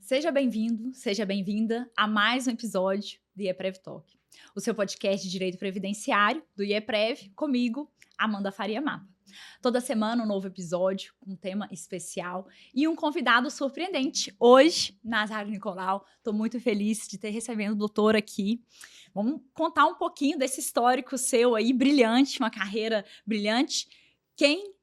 Seja bem-vindo, seja bem-vinda a mais um episódio do IEPREV Talk, o seu podcast de direito previdenciário do IEPREV, comigo, Amanda Faria Mapa. Toda semana um novo episódio com um tema especial e um convidado surpreendente. Hoje, Nazário Nicolau, estou muito feliz de ter recebendo o doutor aqui. Vamos contar um pouquinho desse histórico seu aí, brilhante, uma carreira brilhante. Quem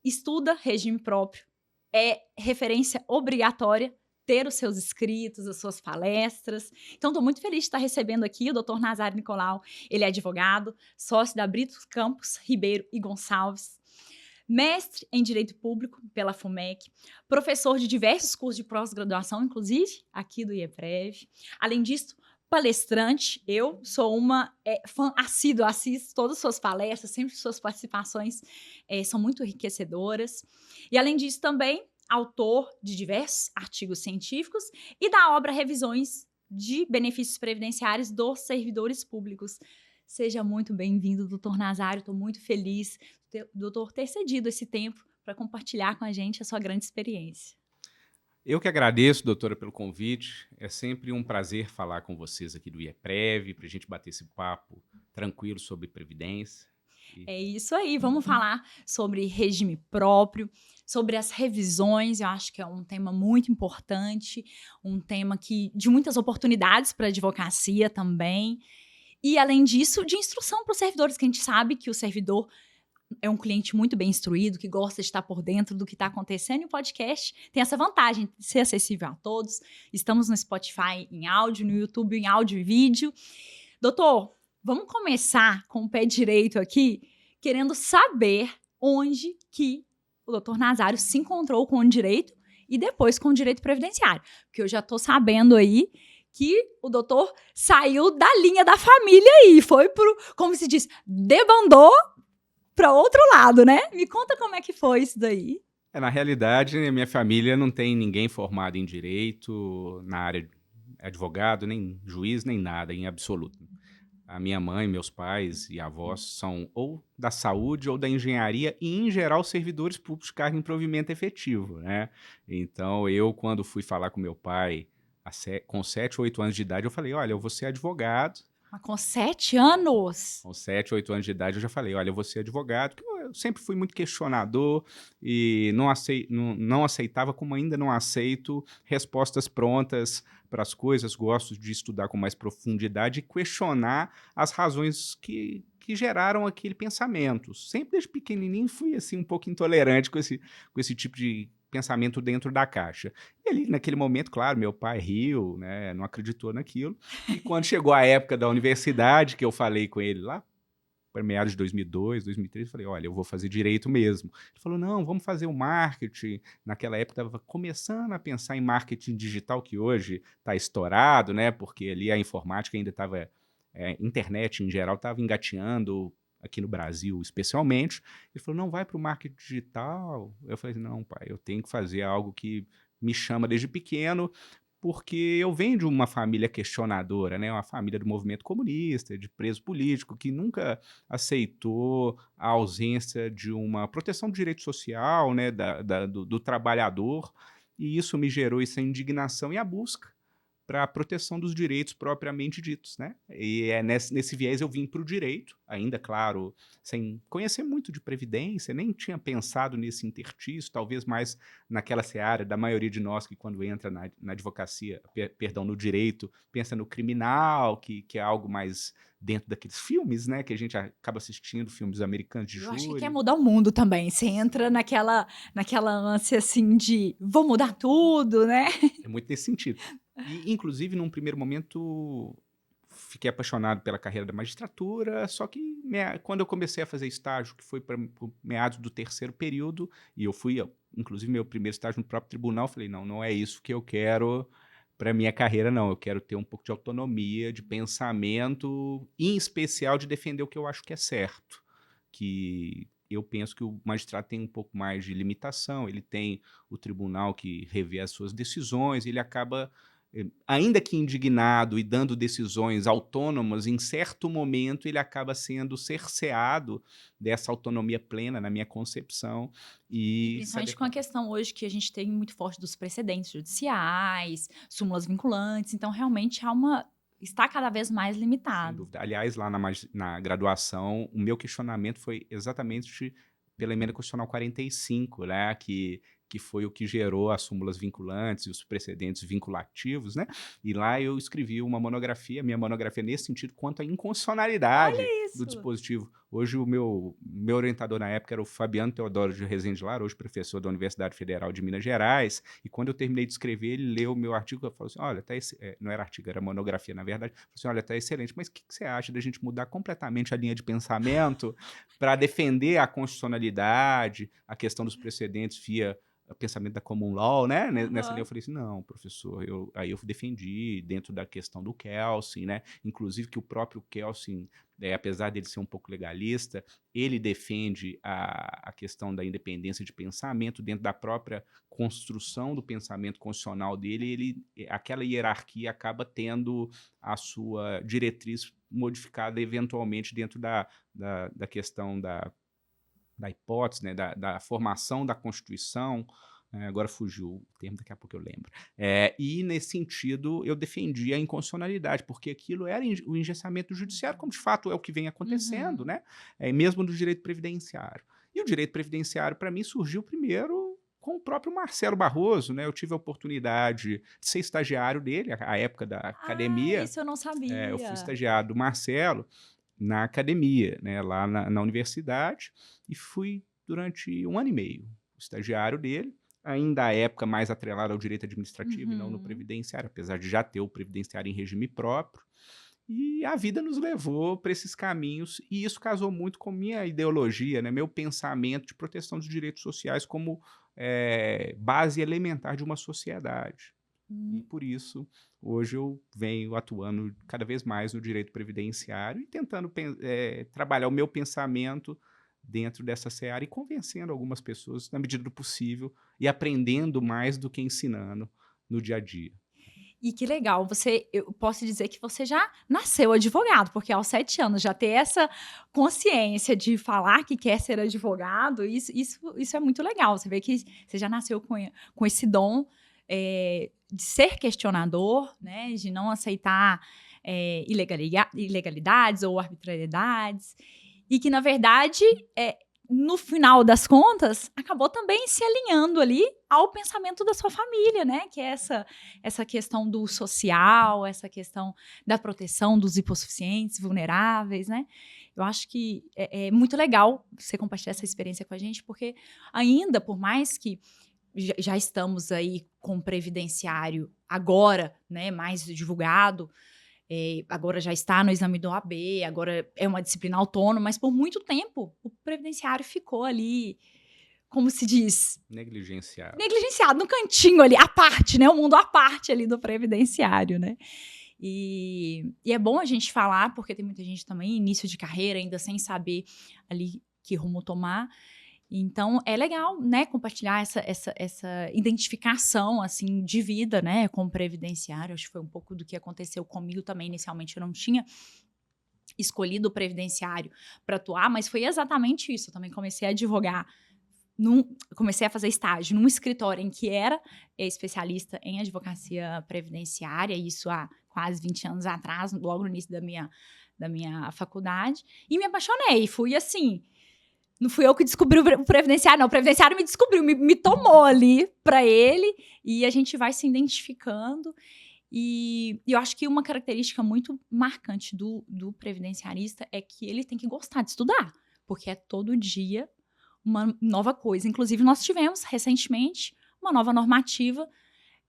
estuda regime próprio é referência obrigatória ter os seus escritos, as suas palestras. Então, estou muito feliz de estar recebendo aqui o Dr. Nazário Nicolau. Ele é advogado, sócio da Brito Campos, Ribeiro e Gonçalves, mestre em Direito Público pela FUMEC, professor de diversos cursos de pós-graduação, inclusive aqui do IEPREV. Além disso, palestrante. Eu sou uma fã assídua, assisto todas as suas palestras, sempre suas participações são muito enriquecedoras. E, além disso, também autor de diversos artigos científicos e da obra Revisões de Benefícios Previdenciários dos Servidores Públicos. Seja muito bem-vindo, doutor Nazário. Estou muito feliz, doutor, ter cedido esse tempo para compartilhar com a gente a sua grande experiência. Eu que agradeço, doutora, pelo convite. É sempre um prazer falar com vocês aqui do IEPREV, para a gente bater esse papo tranquilo sobre previdência. É isso aí, vamos falar sobre regime próprio, sobre as revisões. Eu acho que é um tema muito importante, um tema de muitas oportunidades para a advocacia também. E, além disso, de instrução para os servidores, que a gente sabe que o servidor é um cliente muito bem instruído, que gosta de estar por dentro do que está acontecendo, e o podcast tem essa vantagem de ser acessível a todos. Estamos no Spotify em áudio, no YouTube em áudio e vídeo. Doutor, vamos começar com o pé direito aqui, querendo saber onde que o doutor Nazário se encontrou com o direito e depois com o direito previdenciário. Porque eu já estou sabendo aí que o doutor saiu da linha da família e foi como se diz, debandou para outro lado, né? Me conta como é que foi isso daí. Na realidade, a minha família não tem ninguém formado em direito, na área de advogado, nem juiz, nem nada, em absoluto. A minha mãe, meus pais e avós são ou da saúde ou da engenharia e, em geral, servidores públicos de cargo em provimento efetivo, né? Então, eu, quando fui falar com meu pai com 7 ou 8 anos de idade, eu falei, olha, eu vou ser advogado. Mas com 7 anos? Com 7, 8 anos de idade, eu já falei, olha, eu vou ser advogado, porque eu sempre fui muito questionador e não aceitava, como ainda não aceito, respostas prontas para as coisas. Gosto de estudar com mais profundidade e questionar as razões que geraram aquele pensamento. Sempre desde pequenininho fui assim, um pouco intolerante com esse tipo de pensamento dentro da caixa. E ali, naquele momento, claro, meu pai riu, né, não acreditou naquilo. E quando chegou a época da universidade, que eu falei com ele lá, para meados de 2002, 2003, eu falei, olha, eu vou fazer direito mesmo. Ele falou, não, vamos fazer o marketing. Naquela época estava começando a pensar em marketing digital, que hoje está estourado, né, porque ali a informática ainda estava, internet em geral estava engateando, aqui no Brasil especialmente. Ele falou, não, vai para o marketing digital. Eu falei, não, pai, eu tenho que fazer algo que me chama desde pequeno, porque eu venho de uma família questionadora, né? Uma família do movimento comunista, de preso político, que nunca aceitou a ausência de uma proteção do direito social, né? Do trabalhador, e isso me gerou essa indignação e a busca para a proteção dos direitos propriamente ditos, né? E nesse viés eu vim para o direito, ainda, claro, sem conhecer muito de previdência, nem tinha pensado nesse interstício, talvez mais naquela seara da maioria de nós que quando entra na advocacia, perdão, no direito, pensa no criminal, que é algo mais dentro daqueles filmes, né? Que a gente acaba assistindo, filmes americanos de Eu acho que quer júri. mudar o mundo também. Você entra naquela ânsia assim de vou mudar tudo, né? É muito nesse sentido. E, inclusive, num primeiro momento, fiquei apaixonado pela carreira da magistratura, só que quando eu comecei a fazer estágio, que foi para meados do terceiro período, e eu fui, inclusive, meu primeiro estágio no próprio tribunal, eu falei, não, não é isso que eu quero para minha carreira, não. Eu quero ter um pouco de autonomia, de pensamento, e, em especial, de defender o que eu acho que é certo, que eu penso que o magistrado tem um pouco mais de limitação, ele tem o tribunal que revê as suas decisões, ele acaba ainda que indignado e dando decisões autônomas, em certo momento ele acaba sendo cerceado dessa autonomia plena, na minha concepção, E e se principalmente com a adequar. questão hoje que a gente tem muito forte dos precedentes judiciais, súmulas vinculantes, então realmente está cada vez mais Sem limitado. dúvida. Aliás, lá na graduação, o meu questionamento foi exatamente pela emenda constitucional 45, né, que foi o que gerou as súmulas vinculantes e os precedentes vinculativos, né? E lá eu escrevi uma monografia, minha monografia nesse sentido, quanto à inconstitucionalidade Olha do isso! dispositivo. Hoje o meu orientador na época era o Fabiano Teodoro de Rezende Lara, hoje professor da Universidade Federal de Minas Gerais, e quando eu terminei de escrever, ele leu o meu artigo e falou assim, olha, não era artigo, era monografia, na verdade, falou assim, olha, tá excelente, mas o que você acha da gente mudar completamente a linha de pensamento para defender a constitucionalidade, a questão dos precedentes via o pensamento da common law, né? Nessa linha eu Aham. falei assim, não, professor, aí eu defendi dentro da questão do Kelsen, né? Inclusive que o próprio Kelsen, apesar dele ser um pouco legalista, ele defende a questão da independência de pensamento dentro da própria construção do pensamento constitucional dele, aquela hierarquia acaba tendo a sua diretriz modificada eventualmente dentro da questão da hipótese, né, da formação da Constituição, agora fugiu o termo, daqui a pouco eu lembro. E, nesse sentido, eu defendi a inconstitucionalidade, porque aquilo era o engessamento do judiciário, como de fato é o que vem acontecendo, Uhum. né? Mesmo do direito previdenciário. E o direito previdenciário, para mim, surgiu primeiro com o próprio Marcelo Barroso, né? Eu tive a oportunidade de ser estagiário dele, à época da Ah, academia. isso eu não Eu fui sabia. estagiário do Marcelo, na academia, né, lá na universidade, e fui durante 1 ano e meio estagiário dele, ainda à época mais atrelado ao direito administrativo e não no Uhum. previdenciário, apesar de já ter o previdenciário em regime próprio. E a vida nos levou para esses caminhos, e isso casou muito com minha ideologia, né, meu pensamento de proteção dos direitos sociais como base elementar de uma sociedade. E Hum. por isso, hoje eu venho atuando cada vez mais no direito previdenciário e tentando trabalhar o meu pensamento dentro dessa seara e convencendo algumas pessoas, na medida do possível, e aprendendo mais do que ensinando no dia a dia. E que legal, eu posso dizer que você já nasceu advogado, porque aos 7 anos já ter essa consciência de falar que quer ser advogado, isso é muito legal. Você vê que você já nasceu com esse dom, de ser questionador, né, de não aceitar, ilegalidades ou arbitrariedades, e que na verdade, no final das contas, acabou também se alinhando ali ao pensamento da sua família, né, que é essa questão do social, essa questão da proteção dos hipossuficientes, vulneráveis, né. Eu acho que é muito legal você compartilhar essa experiência com a gente, porque ainda, por mais que já estamos aí com o previdenciário agora, né, mais divulgado, agora já está no exame do OAB, agora é uma disciplina autônoma, mas por muito tempo o previdenciário ficou ali, como se diz, Negligenciado. negligenciado, no cantinho ali, à parte, né, o mundo à parte ali do previdenciário, né. E é bom a gente falar, porque tem muita gente também, início de carreira, ainda sem saber ali que rumo tomar. Então é legal, né, compartilhar essa identificação, assim, de vida, né, com o previdenciário. Acho que foi um pouco do que aconteceu comigo também. Inicialmente eu não tinha escolhido o previdenciário para atuar, mas foi exatamente isso. Eu também comecei a advogar comecei a fazer estágio num escritório em que era especialista em advocacia previdenciária, isso há quase 20 anos atrás, logo no início da minha faculdade, e me apaixonei. Fui assim, não fui eu que descobri o previdenciário, não. O previdenciário me descobriu, me tomou ali para ele, e a gente vai se identificando. E eu acho que uma característica muito marcante do previdenciarista é que ele tem que gostar de estudar, porque é todo dia uma nova coisa. Inclusive, nós tivemos recentemente uma nova normativa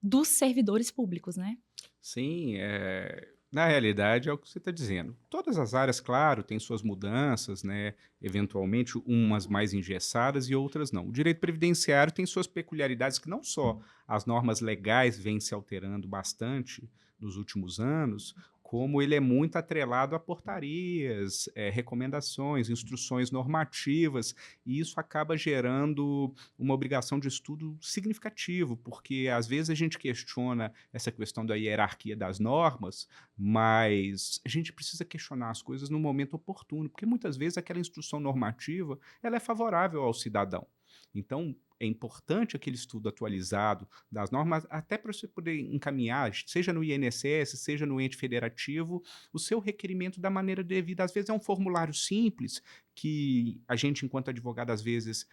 dos servidores públicos, né? Sim, na realidade é o que você está dizendo. Todas as áreas, claro, têm suas mudanças, né? Eventualmente, umas mais engessadas e outras não. O direito previdenciário tem suas peculiaridades que não só as normas legais vêm se alterando bastante nos últimos anos, como ele é muito atrelado a portarias, recomendações, instruções normativas, e isso acaba gerando uma obrigação de estudo significativo, porque às vezes a gente questiona essa questão da hierarquia das normas, mas a gente precisa questionar as coisas no momento oportuno, porque muitas vezes aquela instrução normativa ela é favorável ao cidadão. Então, é importante aquele estudo atualizado das normas, até para você poder encaminhar, seja no INSS, seja no ente federativo, o seu requerimento da maneira devida. Às vezes é um formulário simples, que a gente, enquanto advogado, às vezes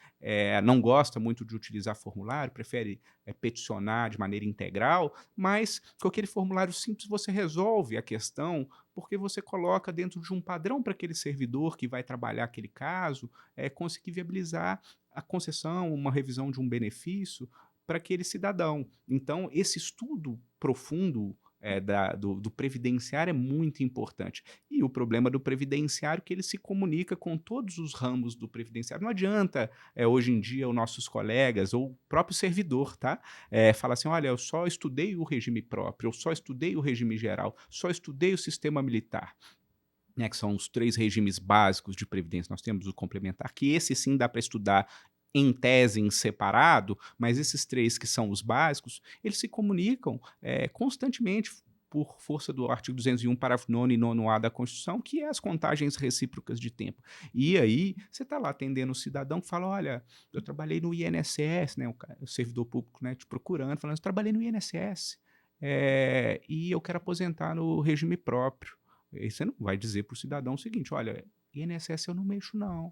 não gosta muito de utilizar formulário, prefere peticionar de maneira integral, mas com aquele formulário simples você resolve a questão, porque você coloca dentro de um padrão para aquele servidor que vai trabalhar aquele caso, conseguir viabilizar a concessão, uma revisão de um benefício para aquele cidadão. Então, esse estudo profundo do previdenciário é muito importante. E o problema do previdenciário é que ele se comunica com todos os ramos do previdenciário. Não adianta, hoje em dia, os nossos colegas ou o próprio servidor, tá? Falar assim, olha, eu só estudei o regime próprio, eu só estudei o regime geral, só estudei o sistema militar. Né, que são os 3 regimes básicos de previdência. Nós temos o complementar, que esse sim dá para estudar em tese, em separado, mas esses 3 que são os básicos, eles se comunicam constantemente por força do artigo 201, parágrafo 9º e 9º-A da Constituição, que é as contagens recíprocas de tempo. E aí, você está lá atendendo o cidadão que fala, olha, eu trabalhei no INSS, né, o servidor público, né, te procurando, falando, eu trabalhei no INSS, e eu quero aposentar no regime próprio. Aí você não vai dizer para o cidadão o seguinte, olha, INSS eu não mexo não.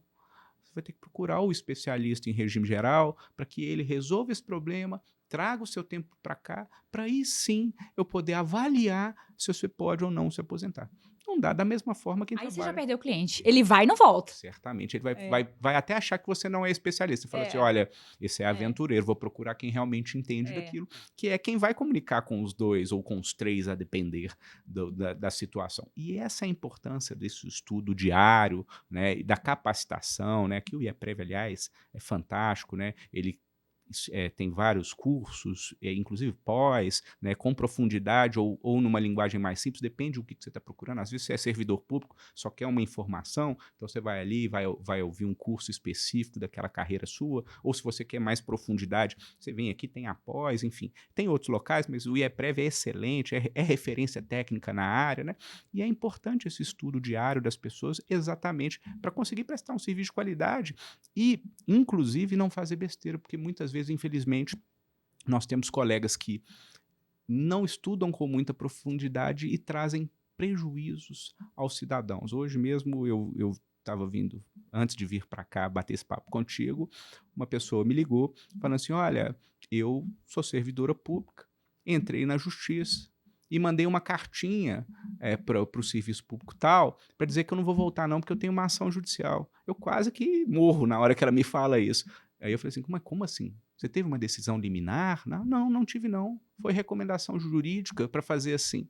Você vai ter que procurar o especialista em regime geral para que ele resolva esse problema, traga o seu tempo para cá, para aí sim eu poder avaliar se você pode ou não se aposentar. Não dá, da mesma forma quem Aí você já trabalha. perdeu o cliente. Ele vai e não volta. Certamente, ele vai até achar que você não é especialista. Fala assim, É, olha, esse é é, aventureiro, vou procurar quem realmente entende é. daquilo, que é quem vai comunicar com os 2 ou com os 3, a depender da situação. E essa é a importância desse estudo diário, né, e da capacitação, né, que o IEPREV, aliás, é fantástico, né, ele tem vários cursos, inclusive pós, né, com profundidade ou numa linguagem mais simples, depende do que você está procurando. Às vezes você é servidor público, só quer uma informação, então você vai ali, vai ouvir um curso específico daquela carreira sua, ou se você quer mais profundidade, você vem aqui, tem a pós, enfim. Tem outros locais, mas o IEPREV é excelente, é referência técnica na área, né? E é importante esse estudo diário das pessoas exatamente para conseguir prestar um serviço de qualidade e, inclusive, não fazer besteira, porque muitas vezes, infelizmente, nós temos colegas que não estudam com muita profundidade e trazem prejuízos aos cidadãos. Hoje mesmo eu estava vindo, antes de vir para cá bater esse papo contigo, uma pessoa me ligou falando assim, olha, eu sou servidora pública, entrei na justiça e mandei uma cartinha para o serviço público tal, para dizer que eu não vou voltar não, porque eu tenho uma ação judicial. Eu quase que morro na hora que ela me fala isso. Aí eu falei assim, como assim? Você teve uma decisão liminar? Não tive não. Foi recomendação jurídica para fazer assim.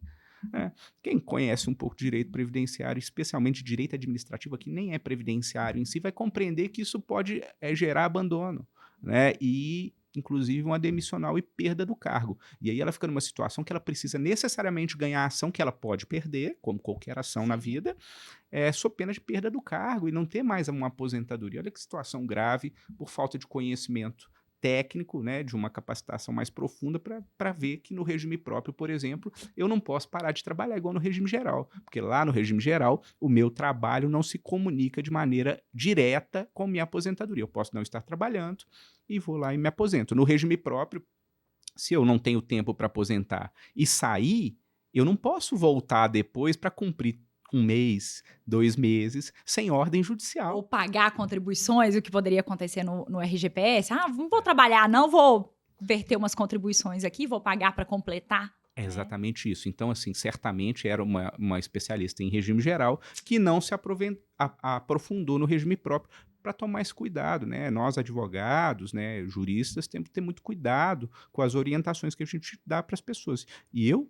Quem conhece um pouco de direito previdenciário, especialmente direito administrativo, que nem é previdenciário em si, vai compreender que isso pode gerar abandono, né? E, inclusive, uma demissional e perda do cargo. E aí ela fica numa situação que ela precisa necessariamente ganhar a ação que ela pode perder, como qualquer ação na vida, sob pena de perda do cargo e não ter mais uma aposentadoria. Olha que situação grave por falta de conhecimento técnico, né, de uma capacitação mais profunda para ver que no regime próprio, por exemplo, eu não posso parar de trabalhar igual no regime geral, porque lá no regime geral o meu trabalho não se comunica de maneira direta com minha aposentadoria. Eu posso não estar trabalhando e vou lá e me aposento. No regime próprio, se eu não tenho tempo para aposentar e sair, eu não posso voltar depois para cumprir 1 mês, 2 meses, sem ordem judicial. Ou pagar contribuições, o que poderia acontecer no RGPS. Ah, não vou trabalhar, não vou verter umas contribuições aqui, vou pagar para completar. É exatamente isso. Então, assim, certamente era uma especialista em regime geral que não se aprofundou no regime próprio para tomar esse cuidado, né? Nós, advogados, né, juristas, temos que ter muito cuidado com as orientações que a gente dá para as pessoas. E eu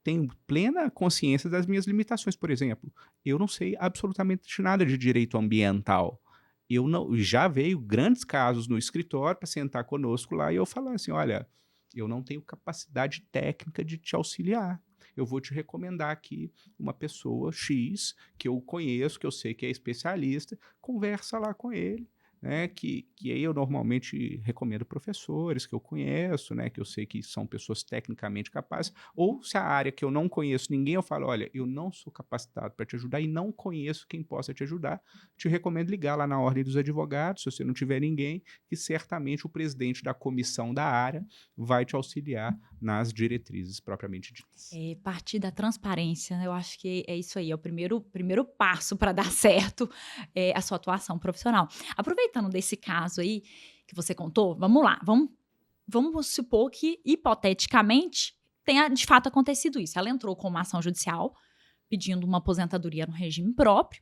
tenho plena consciência das minhas limitações. Por exemplo, eu não sei absolutamente nada de direito ambiental. Eu não, já veio grandes casos no escritório para sentar conosco lá e eu falar assim, olha, eu não tenho capacidade técnica de te auxiliar. eu vou te recomendar aqui uma pessoa X, que eu conheço, que eu sei que é especialista, conversa lá com ele, né, que aí eu normalmente recomendo professores que eu conheço, né, que eu sei que são pessoas tecnicamente capazes, ou se a área que eu não conheço ninguém, eu falo, olha, eu não sou capacitado para te ajudar e não conheço quem possa te ajudar, te recomendo ligar lá na Ordem dos Advogados, se você não tiver ninguém, que certamente o presidente da comissão da área vai te auxiliar nas diretrizes propriamente ditas. Partir da transparência, né? Eu acho que é isso aí, é o primeiro passo para dar certo a sua atuação profissional. Aproveitando desse caso aí que você contou, vamos lá, vamos supor que, hipoteticamente, tenha de fato acontecido isso. Ela entrou com uma ação judicial pedindo uma aposentadoria no regime próprio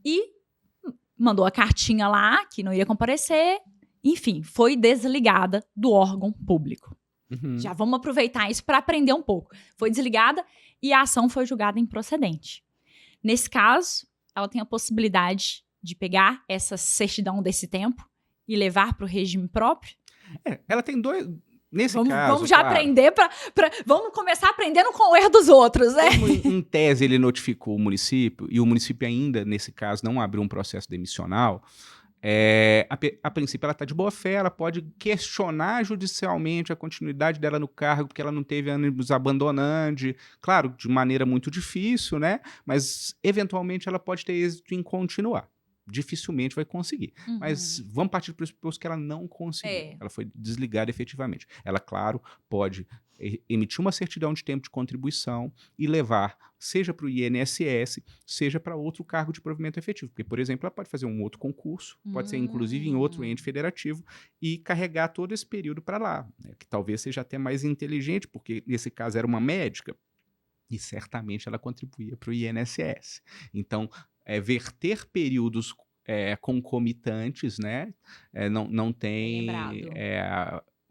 e mandou a cartinha lá que não ia comparecer, enfim, foi desligada do órgão público. Já vamos aproveitar isso para aprender um pouco. Foi desligada e a ação foi julgada improcedente. Nesse caso, ela tem a possibilidade de pegar essa certidão desse tempo e levar para o regime próprio? Ela tem dois... Nesse Vamos caso, já claro, aprender vamos começar aprendendo com o erro dos outros, né? como em tese ele notificou o município, e o município ainda, nesse caso, não abriu um processo demissional, a princípio ela está de boa fé, ela pode questionar judicialmente a continuidade dela no cargo, porque ela não teve ânimos abandonando, claro, de maneira muito difícil, né? Mas eventualmente ela pode ter êxito em continuar. Dificilmente vai conseguir. Mas vamos partir do pressuposto que ela não conseguiu. Ela foi desligada efetivamente. Ela, claro, pode emitir uma certidão de tempo de contribuição e levar, seja para o INSS, seja para outro cargo de provimento efetivo. Porque, por exemplo, ela pode fazer um outro concurso, pode ser inclusive em outro ente federativo, e carregar todo esse período para lá, né? Que talvez seja até mais inteligente, porque nesse caso era uma médica, e certamente ela contribuía para o INSS. Então, verter períodos concomitantes, né? Não tem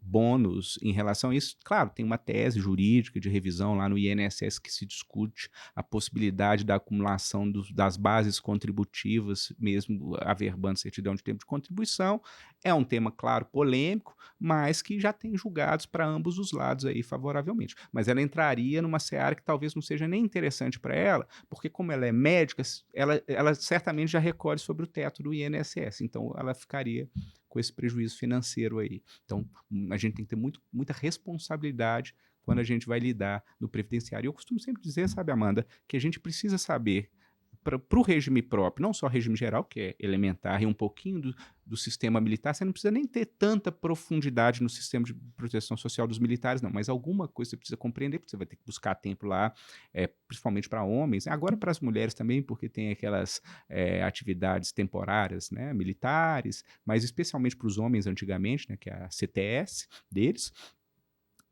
bônus em relação a isso. Claro, tem uma tese jurídica de revisão lá no INSS que se discute a possibilidade da acumulação das bases contributivas, mesmo averbando certidão de tempo de contribuição. É um tema, claro, polêmico, mas que já tem julgados para ambos os lados aí favoravelmente. Mas ela entraria numa seara que talvez não seja nem interessante para ela, porque como ela é médica, ela certamente já recolhe sobre o teto do INSS, então ela ficaria com esse prejuízo financeiro aí. Então, a gente tem que ter muita responsabilidade quando a gente vai lidar no previdenciário. Eu costumo sempre dizer, sabe, Amanda, que a gente precisa saber, para o regime próprio, não só o regime geral, que é elementar, e um pouquinho do sistema militar, você não precisa nem ter tanta profundidade no sistema de proteção social dos militares, não, mas alguma coisa você precisa compreender, porque você vai ter que buscar tempo lá, principalmente para homens, agora para as mulheres também, porque tem aquelas atividades temporárias, né, militares, mas especialmente para os homens antigamente, né, que é a CTS deles,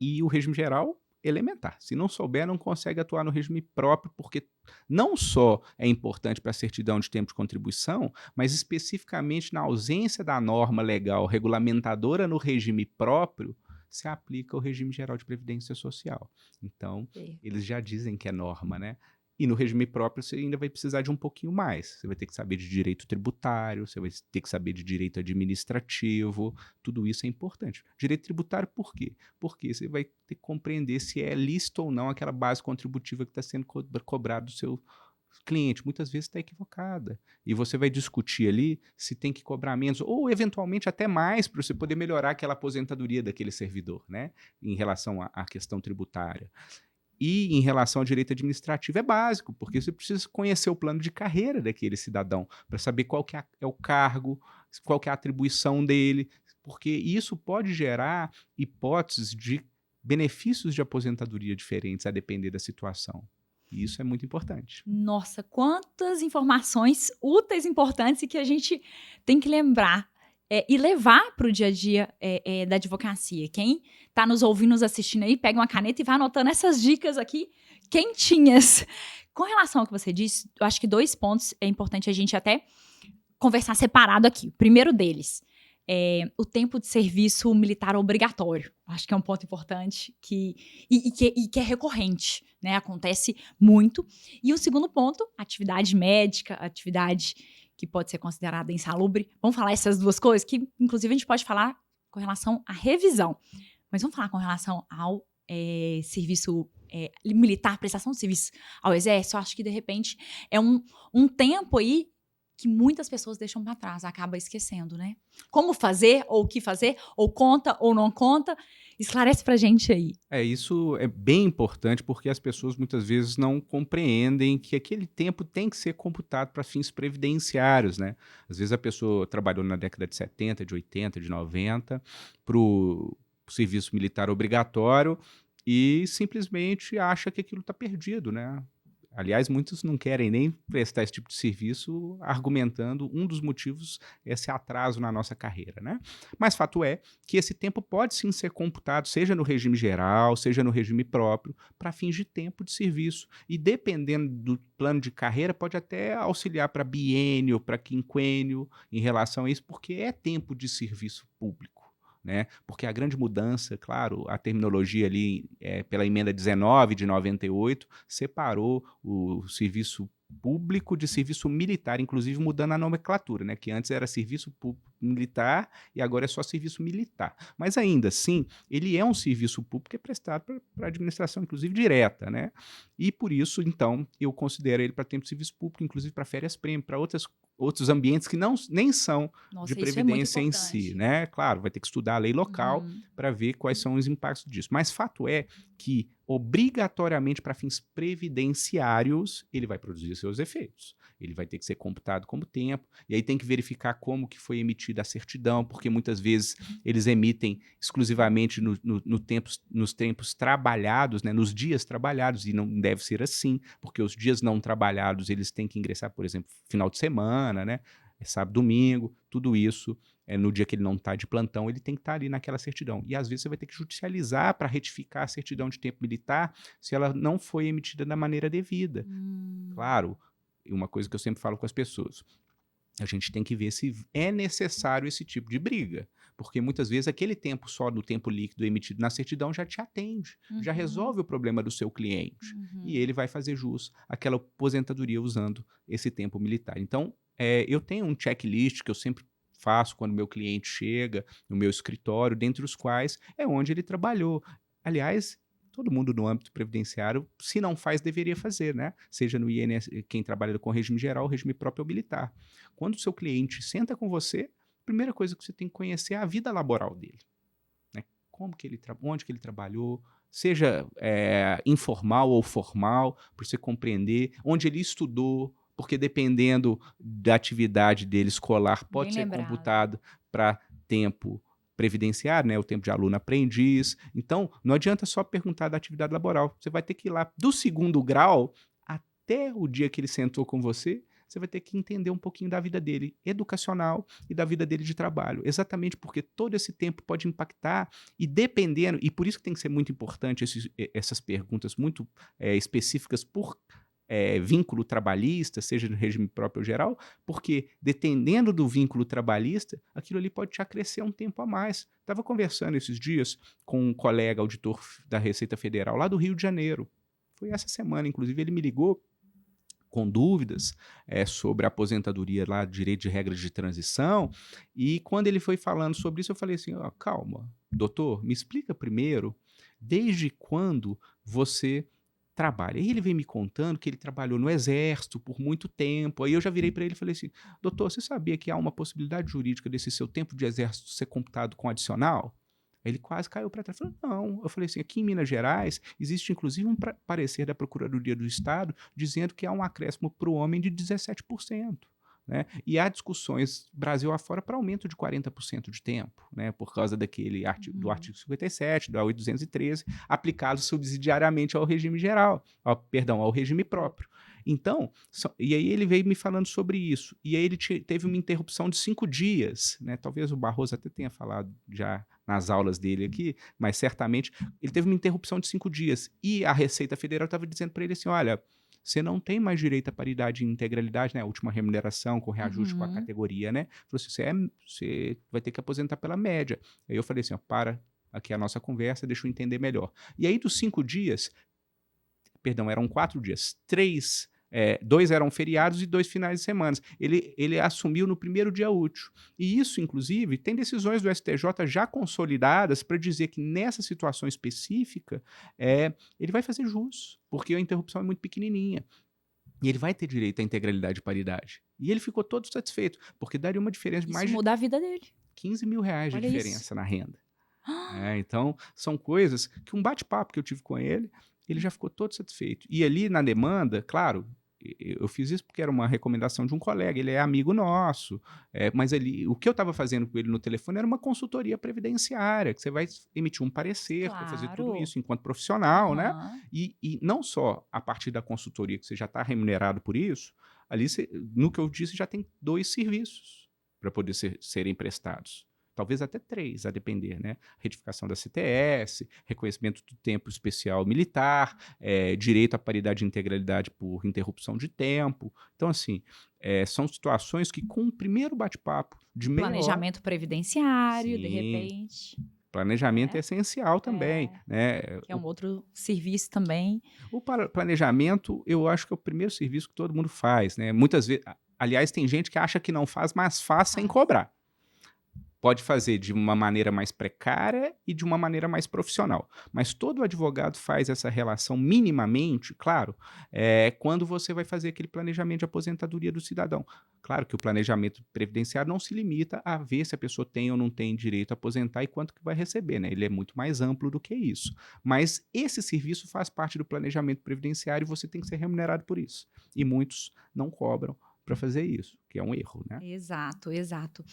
e o regime geral elementar. Se não souber, não consegue atuar no regime próprio, porque não só é importante para a certidão de tempo de contribuição, mas especificamente na ausência da norma legal regulamentadora no regime próprio, se aplica o regime geral de previdência social. Então, eles já dizem que é norma, né? E no regime próprio você ainda vai precisar de um pouquinho mais. Você vai ter que saber de direito tributário, você vai ter que saber de direito administrativo, tudo isso é importante. Direito tributário por quê? Porque você vai ter que compreender se é lícito ou não aquela base contributiva que está sendo cobrada do seu cliente. Muitas vezes está equivocada. E você vai discutir ali se tem que cobrar menos, ou eventualmente até mais, para você poder melhorar aquela aposentadoria daquele servidor, né? Em relação à questão tributária. E em relação ao direito administrativo é básico, porque você precisa conhecer o plano de carreira daquele cidadão, para saber qual que é o cargo, qual que é a atribuição dele, porque isso pode gerar hipóteses de benefícios de aposentadoria diferentes, a depender da situação. E isso é muito importante. Nossa, quantas informações úteis, importantes e que a gente tem que lembrar e levar para o dia a dia da advocacia. Quem está nos ouvindo, nos assistindo aí, pega uma caneta e vai anotando essas dicas aqui quentinhas. Com relação ao que você disse, eu acho que 2 pontos é importante a gente até conversar separado aqui. O primeiro deles é o tempo de serviço militar obrigatório. Acho que é um ponto importante que é recorrente, né? Acontece muito. E o segundo ponto, atividade médica, atividade que pode ser considerada insalubre. Vamos falar essas duas coisas, que inclusive a gente pode falar com relação à revisão. Mas vamos falar com relação ao serviço militar, prestação de serviço ao exército, eu acho que, de repente, é um tempo aí que muitas pessoas deixam para trás, acaba esquecendo, né? Como fazer, ou o que fazer, ou conta, ou não conta. Esclarece pra gente aí. Isso é bem importante porque as pessoas muitas vezes não compreendem que aquele tempo tem que ser computado para fins previdenciários, né? Às vezes a pessoa trabalhou na década de 70, de 80, de 90 para o serviço militar obrigatório e simplesmente acha que aquilo está perdido, né? Aliás, muitos não querem nem prestar esse tipo de serviço, argumentando um dos motivos esse atraso na nossa carreira, né? Mas fato é que esse tempo pode sim ser computado, seja no regime geral, seja no regime próprio, para fins de tempo de serviço. E dependendo do plano de carreira, pode até auxiliar para biênio, para quinquênio, em relação a isso, porque é tempo de serviço público. Né? Porque a grande mudança, claro, a terminologia ali, pela emenda 19 de 98, separou o serviço público de serviço militar, inclusive mudando a nomenclatura, né? Que antes era serviço público militar e agora é só serviço militar. Mas ainda assim, ele é um serviço público que é prestado para a administração, inclusive direta, né? E por isso, então, eu considero ele para tempo de serviço público, inclusive para férias-prêmio, para outros ambientes que nem são de Nossa, isso é muito previdência em si, importante. né? Claro, vai ter que estudar a lei local Uhum. para ver quais são os impactos disso. Mas fato é que, obrigatoriamente para fins previdenciários, ele vai produzir seus efeitos. Ele vai ter que ser computado como tempo, e aí tem que verificar como que foi emitida a certidão, porque muitas vezes eles emitem exclusivamente nos tempos trabalhados, né, nos dias trabalhados, e não deve ser assim, porque os dias não trabalhados eles têm que ingressar, por exemplo, final de semana, né, sábado, domingo, tudo isso, no dia que ele não está de plantão, ele tem que estar ali naquela certidão. E às vezes você vai ter que judicializar para retificar a certidão de tempo militar se ela não foi emitida da maneira devida. Claro, uma coisa que eu sempre falo com as pessoas, a gente tem que ver se é necessário esse tipo de briga, porque muitas vezes aquele tempo só do tempo líquido emitido na certidão já te atende, já Uhum. resolve o problema do seu cliente, e Uhum. ele vai fazer jus àquela aposentadoria usando esse tempo militar. Então, eu tenho um checklist que eu sempre faço quando meu cliente chega no meu escritório, dentre os quais é onde ele trabalhou. Aliás, todo mundo no âmbito previdenciário, se não faz, deveria fazer, né? Seja no INSS, quem trabalha com regime geral, regime próprio ou militar. Quando o seu cliente senta com você, a primeira coisa que você tem que conhecer é a vida laboral dele, né? Onde que ele trabalhou, seja informal ou formal, para você compreender onde ele estudou, porque dependendo da atividade dele escolar, Bem pode ser lembrado. computado para tempo previdenciário, né, o tempo de aluno aprendiz. Então, não adianta só perguntar da atividade laboral. Você vai ter que ir lá do segundo grau até o dia que ele sentou com você, você vai ter que entender um pouquinho da vida dele educacional e da vida dele de trabalho. Exatamente porque todo esse tempo pode impactar e dependendo, e por isso que tem que ser muito importante essas perguntas muito específicas por vínculo trabalhista, seja no regime próprio ou geral, porque dependendo do vínculo trabalhista, aquilo ali pode te acrescer um tempo a mais. Estava conversando esses dias com um colega auditor da Receita Federal lá do Rio de Janeiro. Foi essa semana, inclusive, ele me ligou com dúvidas sobre a aposentadoria lá, direito de regras de transição, e quando ele foi falando sobre isso, eu falei assim, calma, doutor, me explica primeiro, desde quando você trabalha? E ele veio me contando que ele trabalhou no exército por muito tempo, aí eu já virei para ele e falei assim, doutor, você sabia que há uma possibilidade jurídica desse seu tempo de exército ser computado com adicional? Ele quase caiu para trás. Falou, não. Eu falei assim, aqui em Minas Gerais, existe inclusive um parecer da Procuradoria do Estado dizendo que há um acréscimo para o homem de 17%. Né? E há discussões Brasil afora para aumento de 40% de tempo, né? Por causa do artigo 57, da 813, aplicado subsidiariamente ao regime geral, ao regime próprio. Então, e aí ele veio me falando sobre isso. E aí ele teve uma interrupção de 5 dias, né? Talvez o Barroso até tenha falado já nas aulas dele aqui, mas certamente ele teve uma interrupção de 5 dias. E a Receita Federal estava dizendo para ele assim, olha, você não tem mais direito à paridade e integralidade, né? A última remuneração com reajuste com a categoria, né? Falou assim, você vai ter que aposentar pela média. Aí eu falei assim, para aqui a nossa conversa, deixa eu entender melhor. E aí dos 5 dias, perdão, eram 4 dias, 3 2 eram feriados e 2 finais de semana. Ele assumiu no primeiro dia útil. E isso, inclusive, tem decisões do STJ já consolidadas para dizer que nessa situação específica ele vai fazer jus, porque a interrupção é muito pequenininha. E ele vai ter direito à integralidade e paridade. E ele ficou todo satisfeito, porque daria uma diferença de Isso mais de muda a vida dele. R$15 mil de Olha diferença isso. na renda. Então, são coisas que um bate-papo que eu tive com ele já ficou todo satisfeito. E ali na demanda, claro, eu fiz isso porque era uma recomendação de um colega, ele é amigo nosso, mas o que eu estava fazendo com ele no telefone era uma consultoria previdenciária, que você vai emitir um parecer para fazer tudo Claro. isso enquanto profissional, né? Aham. E não só a partir da consultoria, que você já está remunerado por isso, ali, no que eu disse, já tem 2 serviços para poder serem prestados. Talvez até 3, a depender, né? Retificação da CTS, reconhecimento do tempo especial militar, direito à paridade e integralidade por interrupção de tempo. Então, assim, são situações que com o primeiro bate-papo de meia hora... Planejamento previdenciário, de Sim, repente. planejamento é essencial também, É, né? que é um outro serviço também. O planejamento, eu acho que é o primeiro serviço que todo mundo faz, né? Muitas vezes, aliás, tem gente que acha que não faz, mas faz sem cobrar. Pode fazer de uma maneira mais precária e de uma maneira mais profissional. Mas todo advogado faz essa relação minimamente, claro, quando você vai fazer aquele planejamento de aposentadoria do cidadão. Claro que o planejamento previdenciário não se limita a ver se a pessoa tem ou não tem direito a aposentar e quanto que vai receber, né? Ele é muito mais amplo do que isso. Mas esse serviço faz parte do planejamento previdenciário e você tem que ser remunerado por isso. E muitos não cobram para fazer isso, que é um erro, né? Exato, exato.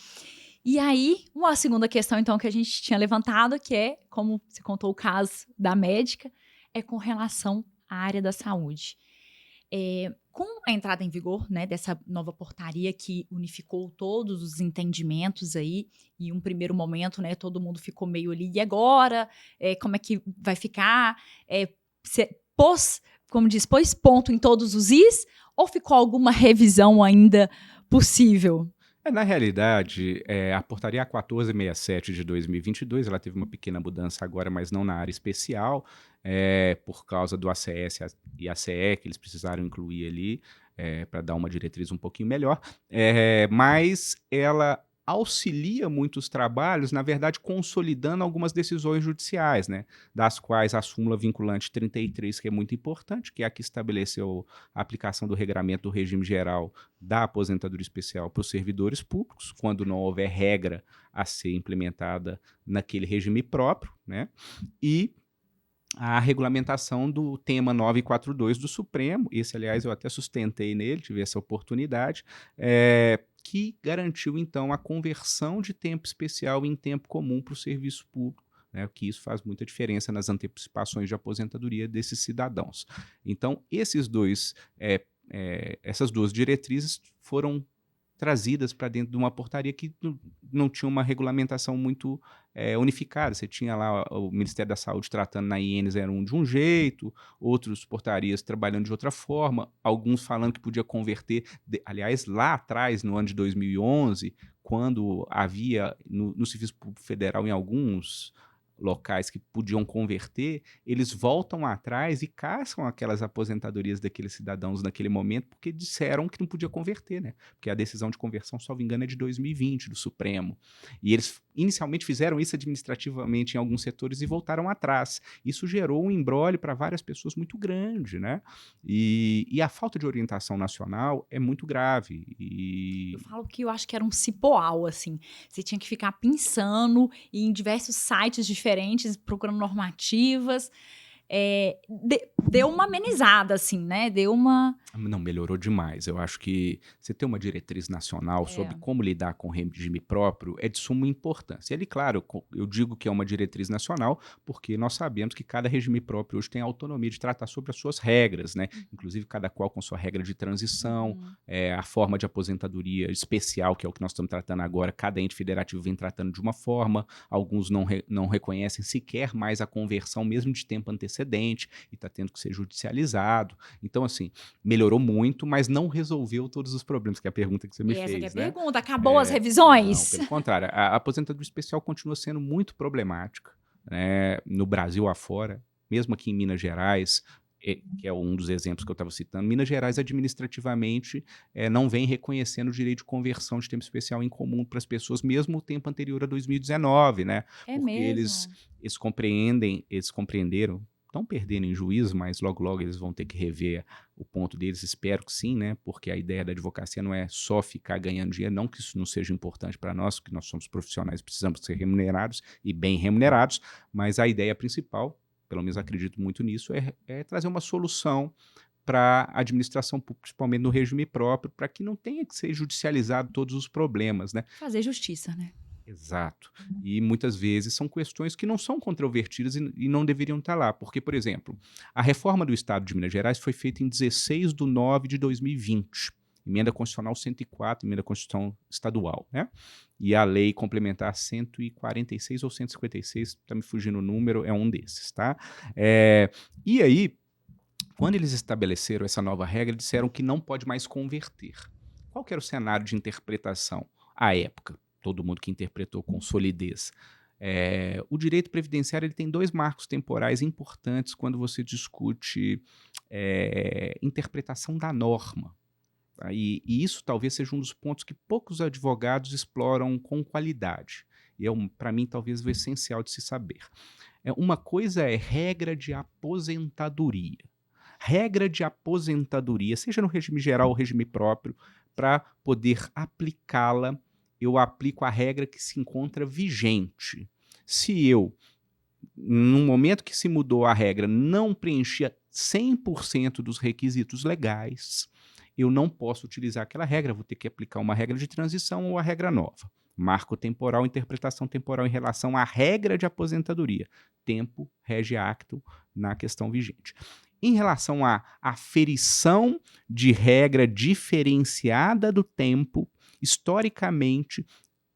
E aí, uma segunda questão, então, que a gente tinha levantado, que é, como você contou o caso da médica, é com relação à área da saúde. Com a entrada em vigor, né, dessa nova portaria que unificou todos os entendimentos aí, e um primeiro momento, né, todo mundo ficou meio ali, e agora? Como é que vai ficar? Pôs ponto em todos os is? Ou ficou alguma revisão ainda possível? Na realidade, a portaria 1467 de 2022, ela teve uma pequena mudança agora, mas não na área especial, por causa do ACS e ACE, que eles precisaram incluir ali, para dar uma diretriz um pouquinho melhor, mas ela auxilia muito os trabalhos, na verdade, consolidando algumas decisões judiciais, né, das quais a súmula vinculante 33, que é muito importante, que é a que estabeleceu a aplicação do regramento do regime geral da aposentadoria especial para os servidores públicos, quando não houver regra a ser implementada naquele regime próprio, né? E a regulamentação do tema 942 do Supremo, esse, aliás, eu até sustentei nele, tive essa oportunidade, que garantiu, então, a conversão de tempo especial em tempo comum para o serviço público, né, que isso faz muita diferença nas antecipações de aposentadoria desses cidadãos. Então, essas 2 diretrizes foram trazidas para dentro de uma portaria que não tinha uma regulamentação muito unificada. Você tinha lá o Ministério da Saúde tratando na IN 01 de um jeito, outros portarias trabalhando de outra forma, alguns falando que podia converter. Aliás, lá atrás, no ano de 2011, quando havia no Serviço Público Federal, em alguns locais que podiam converter, eles voltam atrás e caçam aquelas aposentadorias daqueles cidadãos naquele momento, porque disseram que não podia converter, né? Porque a decisão de conversão, salvo engano, é de 2020, do Supremo. E eles inicialmente fizeram isso administrativamente em alguns setores e voltaram atrás. Isso gerou um imbróglio para várias pessoas muito grande, né? E a falta de orientação nacional é muito grave. Eu falo que eu acho que era um cipoal, assim. Você tinha que ficar pensando em diversos sites diferentes, procurando normativas. Deu uma amenizada, assim, né? Deu uma... Não, melhorou demais. Eu acho que você ter uma diretriz nacional sobre como lidar com o regime próprio é de suma importância. Ele, claro, eu digo que é uma diretriz nacional porque nós sabemos que cada regime próprio hoje tem autonomia de tratar sobre as suas regras, né? Inclusive cada qual com sua regra de transição, a forma de aposentadoria especial, que é o que nós estamos tratando agora, cada ente federativo vem tratando de uma forma, alguns não reconhecem sequer mais a conversão mesmo de tempo antecedente e está tendo que ser judicializado. Então, assim, melhorou muito, mas não resolveu todos os problemas, que é a pergunta que você me fez, Essa que é a né? pergunta. Acabou as revisões? Não, pelo contrário. A aposentadoria especial continua sendo muito problemática, né, no Brasil afora, mesmo aqui em Minas Gerais. que é um dos exemplos que eu estava citando, Minas Gerais administrativamente não vem reconhecendo o direito de conversão de tempo especial em comum para as pessoas, mesmo o tempo anterior a 2019, né? É Porque mesmo? eles compreenderam, estão perdendo em juízo, mas logo logo eles vão ter que rever o ponto deles, espero que sim, né? Porque a ideia da advocacia não é só ficar ganhando dinheiro, não que isso não seja importante para nós, que nós somos profissionais, precisamos ser remunerados e bem remunerados, mas a ideia principal, pelo menos acredito muito nisso, é trazer uma solução para a administração pública, principalmente no regime próprio, para que não tenha que ser judicializado todos os problemas, né? Fazer justiça, né? Exato. E muitas vezes são questões que não são controvertidas e não deveriam estar lá. Porque, por exemplo, a reforma do Estado de Minas Gerais foi feita em 16 de 9 de 2020. Emenda Constitucional 104, Emenda Constituição Estadual, né? E a Lei Complementar 146 ou 156, está me fugindo o número, é um desses, tá? E aí, quando eles estabeleceram essa nova regra, disseram que não pode mais converter. Qual que era o cenário de interpretação à época? Todo mundo que interpretou com solidez. O direito previdenciário ele tem dois marcos temporais importantes quando você discute interpretação da norma. Tá? E isso talvez seja um dos pontos que poucos advogados exploram com qualidade. E para mim, talvez o essencial de se saber. Uma coisa é regra de aposentadoria. Regra de aposentadoria, seja no regime geral ou regime próprio, para poder aplicá-la, eu aplico a regra que se encontra vigente. Se eu, no momento que se mudou a regra, não preenchia 100% dos requisitos legais, eu não posso utilizar aquela regra, vou ter que aplicar uma regra de transição ou a regra nova. Marco temporal, interpretação temporal em relação à regra de aposentadoria. Tempo rege acto na questão vigente. Em relação à aferição de regra diferenciada do tempo, historicamente,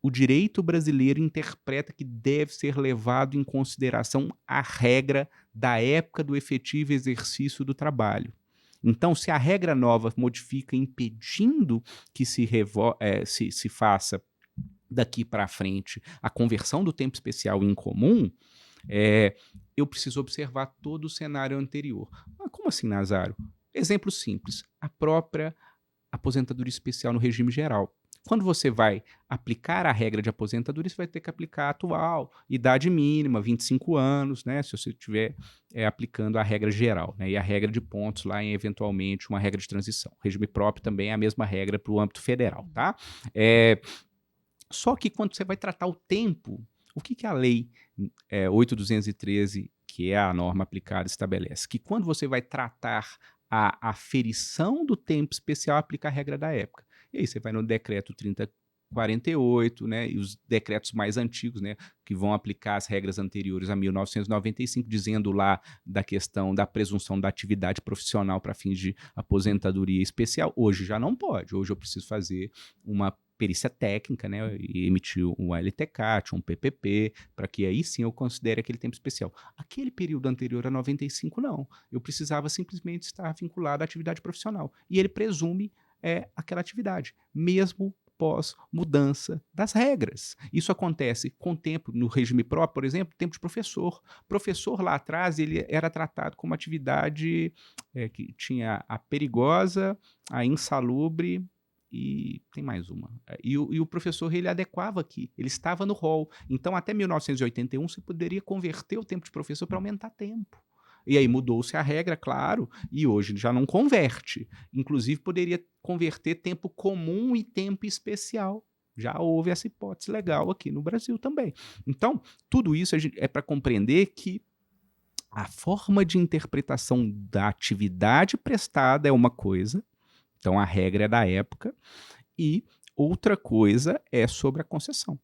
o direito brasileiro interpreta que deve ser levado em consideração a regra da época do efetivo exercício do trabalho. Então, se a regra nova modifica impedindo que se faça daqui para frente a conversão do tempo especial em comum, eu preciso observar todo o cenário anterior. Mas como assim, Nazário? Exemplo simples, a própria aposentadoria especial no regime geral. Quando você vai aplicar a regra de aposentadoria, você vai ter que aplicar a atual, idade mínima, 25 anos, né? Se você estiver aplicando a regra geral, né? E a regra de pontos lá em, eventualmente, uma regra de transição. O regime próprio também é a mesma regra para o âmbito federal, tá? Só que quando você vai tratar o tempo, o que a lei 8.213, que é a norma aplicada, estabelece? Que quando você vai tratar a aferição do tempo especial, aplica a regra da época. E aí você vai no decreto 3048, né, e os decretos mais antigos, né, que vão aplicar as regras anteriores a 1995, dizendo lá da questão da presunção da atividade profissional para fins de aposentadoria especial. Hoje já não pode. Hoje eu preciso fazer uma perícia técnica, né, e emitir um LTCAT, um PPP, para que aí sim eu considere aquele tempo especial. Aquele período anterior a 95, não. Eu precisava simplesmente estar vinculado à atividade profissional. E ele presume aquela atividade, mesmo pós mudança das regras. Isso acontece com o tempo, no regime próprio, por exemplo, tempo de professor. Professor lá atrás, ele era tratado como atividade que tinha a perigosa, a insalubre, e tem mais uma. E o professor, ele adequava aqui, ele estava no rol. Então, até 1981, você poderia converter o tempo de professor para aumentar tempo. E aí mudou-se a regra, claro, e hoje já não converte. Inclusive, poderia converter tempo comum e tempo especial. Já houve essa hipótese legal aqui no Brasil também. Então, tudo isso é para compreender que a forma de interpretação da atividade prestada é uma coisa, então a regra é da época, e outra coisa é sobre a concessão.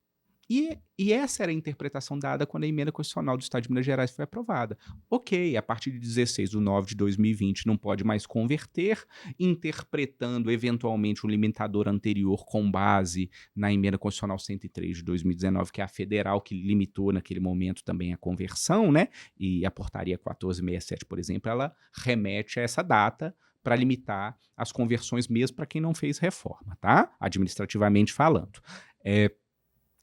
E essa era a interpretação dada quando a emenda constitucional do Estado de Minas Gerais foi aprovada. Ok, a partir de 16 de 9 de 2020 não pode mais converter, interpretando eventualmente o limitador anterior com base na emenda constitucional 103 de 2019, que é a federal, que limitou naquele momento também a conversão, né? E a portaria 1467, por exemplo, ela remete a essa data para limitar as conversões mesmo para quem não fez reforma, tá? Administrativamente falando.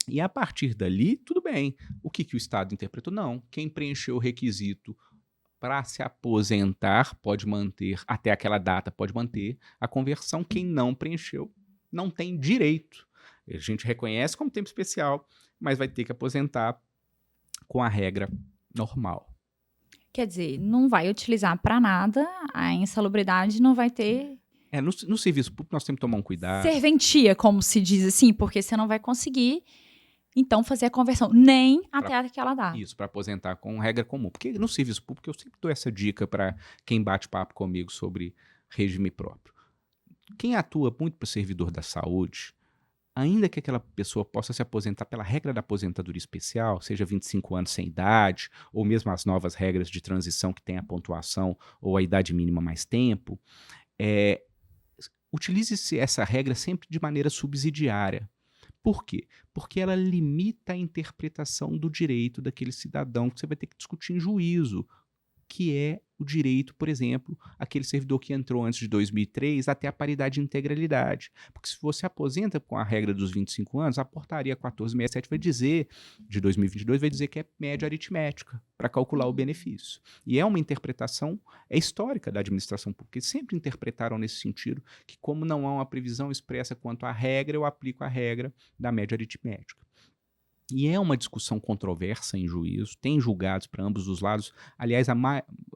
E a partir dali, tudo bem. O que o Estado interpretou? Não. Quem preencheu o requisito para se aposentar, pode manter, até aquela data, pode manter a conversão. Quem não preencheu não tem direito. A gente reconhece como tempo especial, mas vai ter que aposentar com a regra normal. Quer dizer, não vai utilizar para nada, a insalubridade não vai ter No serviço público nós temos que tomar um cuidado. serventia, como se diz assim, porque você não vai conseguir, então, fazer a conversão, nem até aquela data. Isso, para aposentar com regra comum. Porque no serviço público eu sempre dou essa dica para quem bate papo comigo sobre regime próprio. Quem atua muito para o servidor da saúde, ainda que aquela pessoa possa se aposentar pela regra da aposentadoria especial, seja 25 anos sem idade, ou mesmo as novas regras de transição que tem a pontuação ou a idade mínima mais tempo, utilize-se essa regra sempre de maneira subsidiária. Por quê? Porque ela limita a interpretação do direito daquele cidadão que você vai ter que discutir em juízo, que é o direito, por exemplo, aquele servidor que entrou antes de 2003 até a paridade de integralidade. Porque se você aposenta com a regra dos 25 anos, a portaria 1467 vai dizer, de 2022, vai dizer que é média aritmética para calcular o benefício. E é uma interpretação histórica da administração pública. Eles sempre interpretaram nesse sentido que, como não há uma previsão expressa quanto à regra, eu aplico a regra da média aritmética. E é uma discussão controversa em juízo, tem julgados para ambos os lados. Aliás,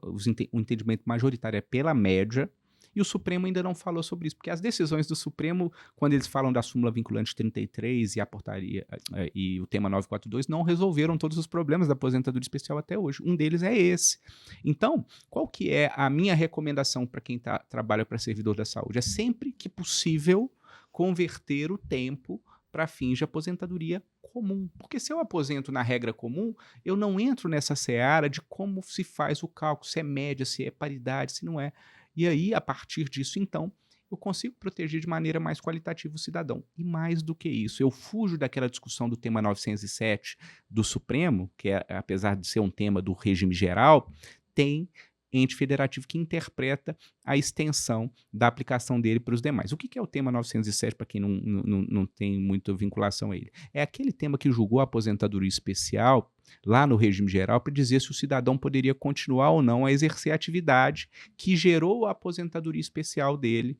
o entendimento majoritário é pela média, e o Supremo ainda não falou sobre isso, porque as decisões do Supremo, quando eles falam da súmula vinculante 33 e a portaria e o tema 942, não resolveram todos os problemas da aposentadoria especial até hoje. Um deles é esse. Então, qual que é a minha recomendação para quem trabalha para servidor da saúde? É sempre que possível converter o tempo para fins de aposentadoria comum. Porque se eu aposento na regra comum, eu não entro nessa seara de como se faz o cálculo, se é média, se é paridade, se não é. E aí, a partir disso, então, eu consigo proteger de maneira mais qualitativa o cidadão. E mais do que isso, eu fujo daquela discussão do tema 907 do Supremo, que apesar de ser um tema do regime geral, tem ente federativo que interpreta a extensão da aplicação dele para os demais. O que é o tema 907, para quem não tem muita vinculação a ele? É aquele tema que julgou a aposentadoria especial lá no regime geral para dizer se o cidadão poderia continuar ou não a exercer a atividade que gerou a aposentadoria especial dele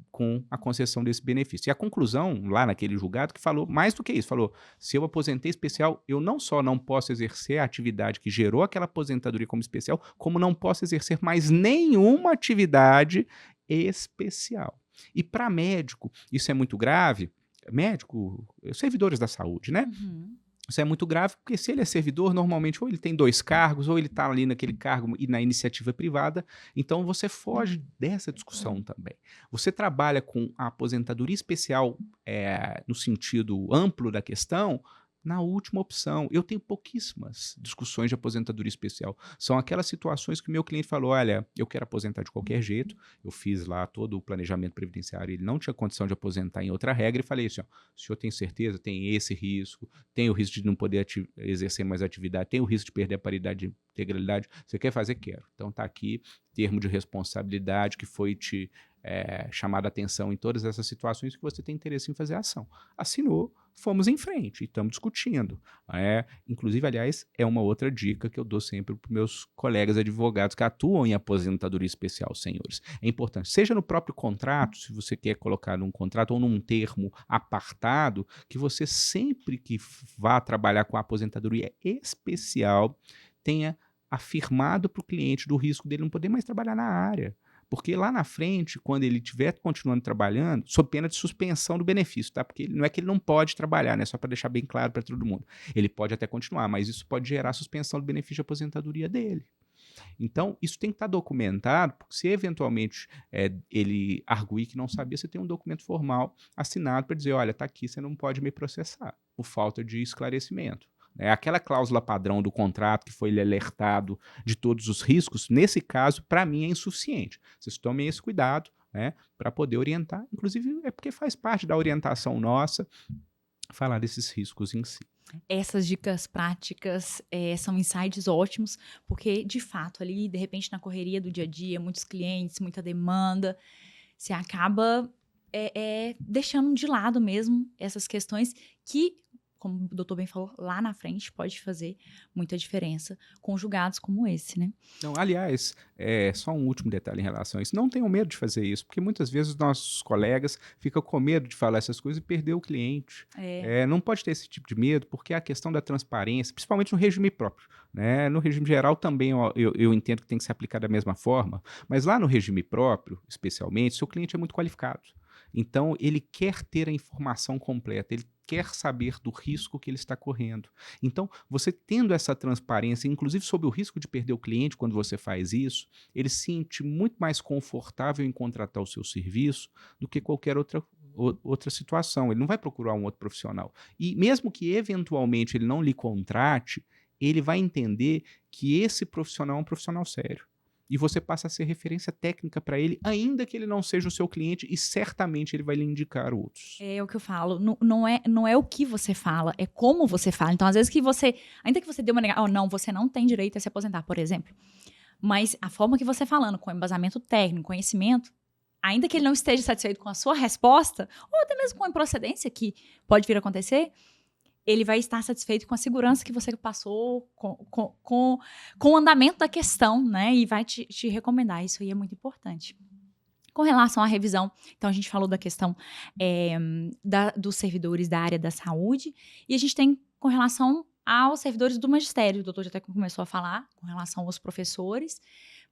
com a concessão desse benefício. E a conclusão, lá naquele julgado, que falou mais do que isso, falou, se eu aposentei especial, eu não só não posso exercer a atividade que gerou aquela aposentadoria como especial, como não posso exercer mais nenhuma atividade especial. E para médico, isso é muito grave, servidores da saúde, né? Uhum. Isso é muito grave, porque se ele é servidor, normalmente ou ele tem 2 cargos, ou ele está ali naquele cargo e na iniciativa privada, então você foge dessa discussão também. Você trabalha com a aposentadoria especial no sentido amplo da questão, na última opção. Eu tenho pouquíssimas discussões de aposentadoria especial. São aquelas situações que o meu cliente falou, olha, eu quero aposentar de qualquer jeito, eu fiz lá todo o planejamento previdenciário, ele não tinha condição de aposentar em outra regra, e falei assim, ó, o senhor tem certeza? Tem esse risco, tem o risco de não poder exercer mais atividade, tem o risco de perder a paridade de integralidade, você quer fazer? Quero. Então tá aqui, termo de responsabilidade que foi te chamado a atenção em todas essas situações que você tem interesse em fazer a ação. Assinou, fomos em frente e estamos discutindo. Inclusive, aliás, é uma outra dica que eu dou sempre para os meus colegas advogados que atuam em aposentadoria especial, senhores. É importante, seja no próprio contrato, se você quer colocar num contrato ou num termo apartado, que você sempre que vá trabalhar com a aposentadoria especial tenha afirmado para o cliente do risco dele não poder mais trabalhar na área. Porque lá na frente, quando ele estiver continuando trabalhando, sob pena de suspensão do benefício, tá? Porque não é que ele não pode trabalhar, né? Só para deixar bem claro para todo mundo. Ele pode até continuar, mas isso pode gerar suspensão do benefício de aposentadoria dele. Então, isso tem que estar documentado, porque se eventualmente ele arguir que não sabia, você tem um documento formal assinado para dizer, olha, está aqui, você não pode me processar, por falta de esclarecimento. Aquela cláusula padrão do contrato que foi alertado de todos os riscos, nesse caso, para mim, é insuficiente. Vocês tomem esse cuidado, né, para poder orientar. Inclusive, é porque faz parte da orientação nossa falar desses riscos em si. Essas dicas práticas são insights ótimos, porque, de fato, ali, de repente, na correria do dia a dia, muitos clientes, muita demanda, você acaba deixando de lado mesmo essas questões que, como o doutor bem falou, lá na frente pode fazer muita diferença com julgados como esse, né? Não, aliás, só um último detalhe em relação a isso. Não tenham medo de fazer isso, porque muitas vezes os nossos colegas ficam com medo de falar essas coisas e perder o cliente. Não pode ter esse tipo de medo, porque a questão da transparência, principalmente no regime próprio, né? No regime geral também ó, eu entendo que tem que se aplicar da mesma forma, mas lá no regime próprio, especialmente, seu cliente é muito qualificado. Então, ele quer ter a informação completa, ele quer saber do risco que ele está correndo. Então, você tendo essa transparência, inclusive sobre o risco de perder o cliente quando você faz isso, ele se sente muito mais confortável em contratar o seu serviço do que qualquer outra situação. Ele não vai procurar um outro profissional. E mesmo que eventualmente ele não lhe contrate, ele vai entender que esse profissional é um profissional sério. E você passa a ser referência técnica para ele, ainda que ele não seja o seu cliente, e certamente ele vai lhe indicar outros. É o que eu falo, não é o que você fala, é como você fala. Então, às vezes que você, ainda que você dê uma negativa, não, você não tem direito a se aposentar, por exemplo. Mas a forma que você falando, com embasamento técnico, conhecimento, ainda que ele não esteja satisfeito com a sua resposta, ou até mesmo com a improcedência que pode vir a acontecer, ele vai estar satisfeito com a segurança que você passou, com o andamento da questão, né? E vai te recomendar. Isso aí é muito importante. Com relação à revisão, então a gente falou da questão dos servidores da área da saúde, e a gente tem com relação aos servidores do magistério, o doutor já até começou a falar, com relação aos professores,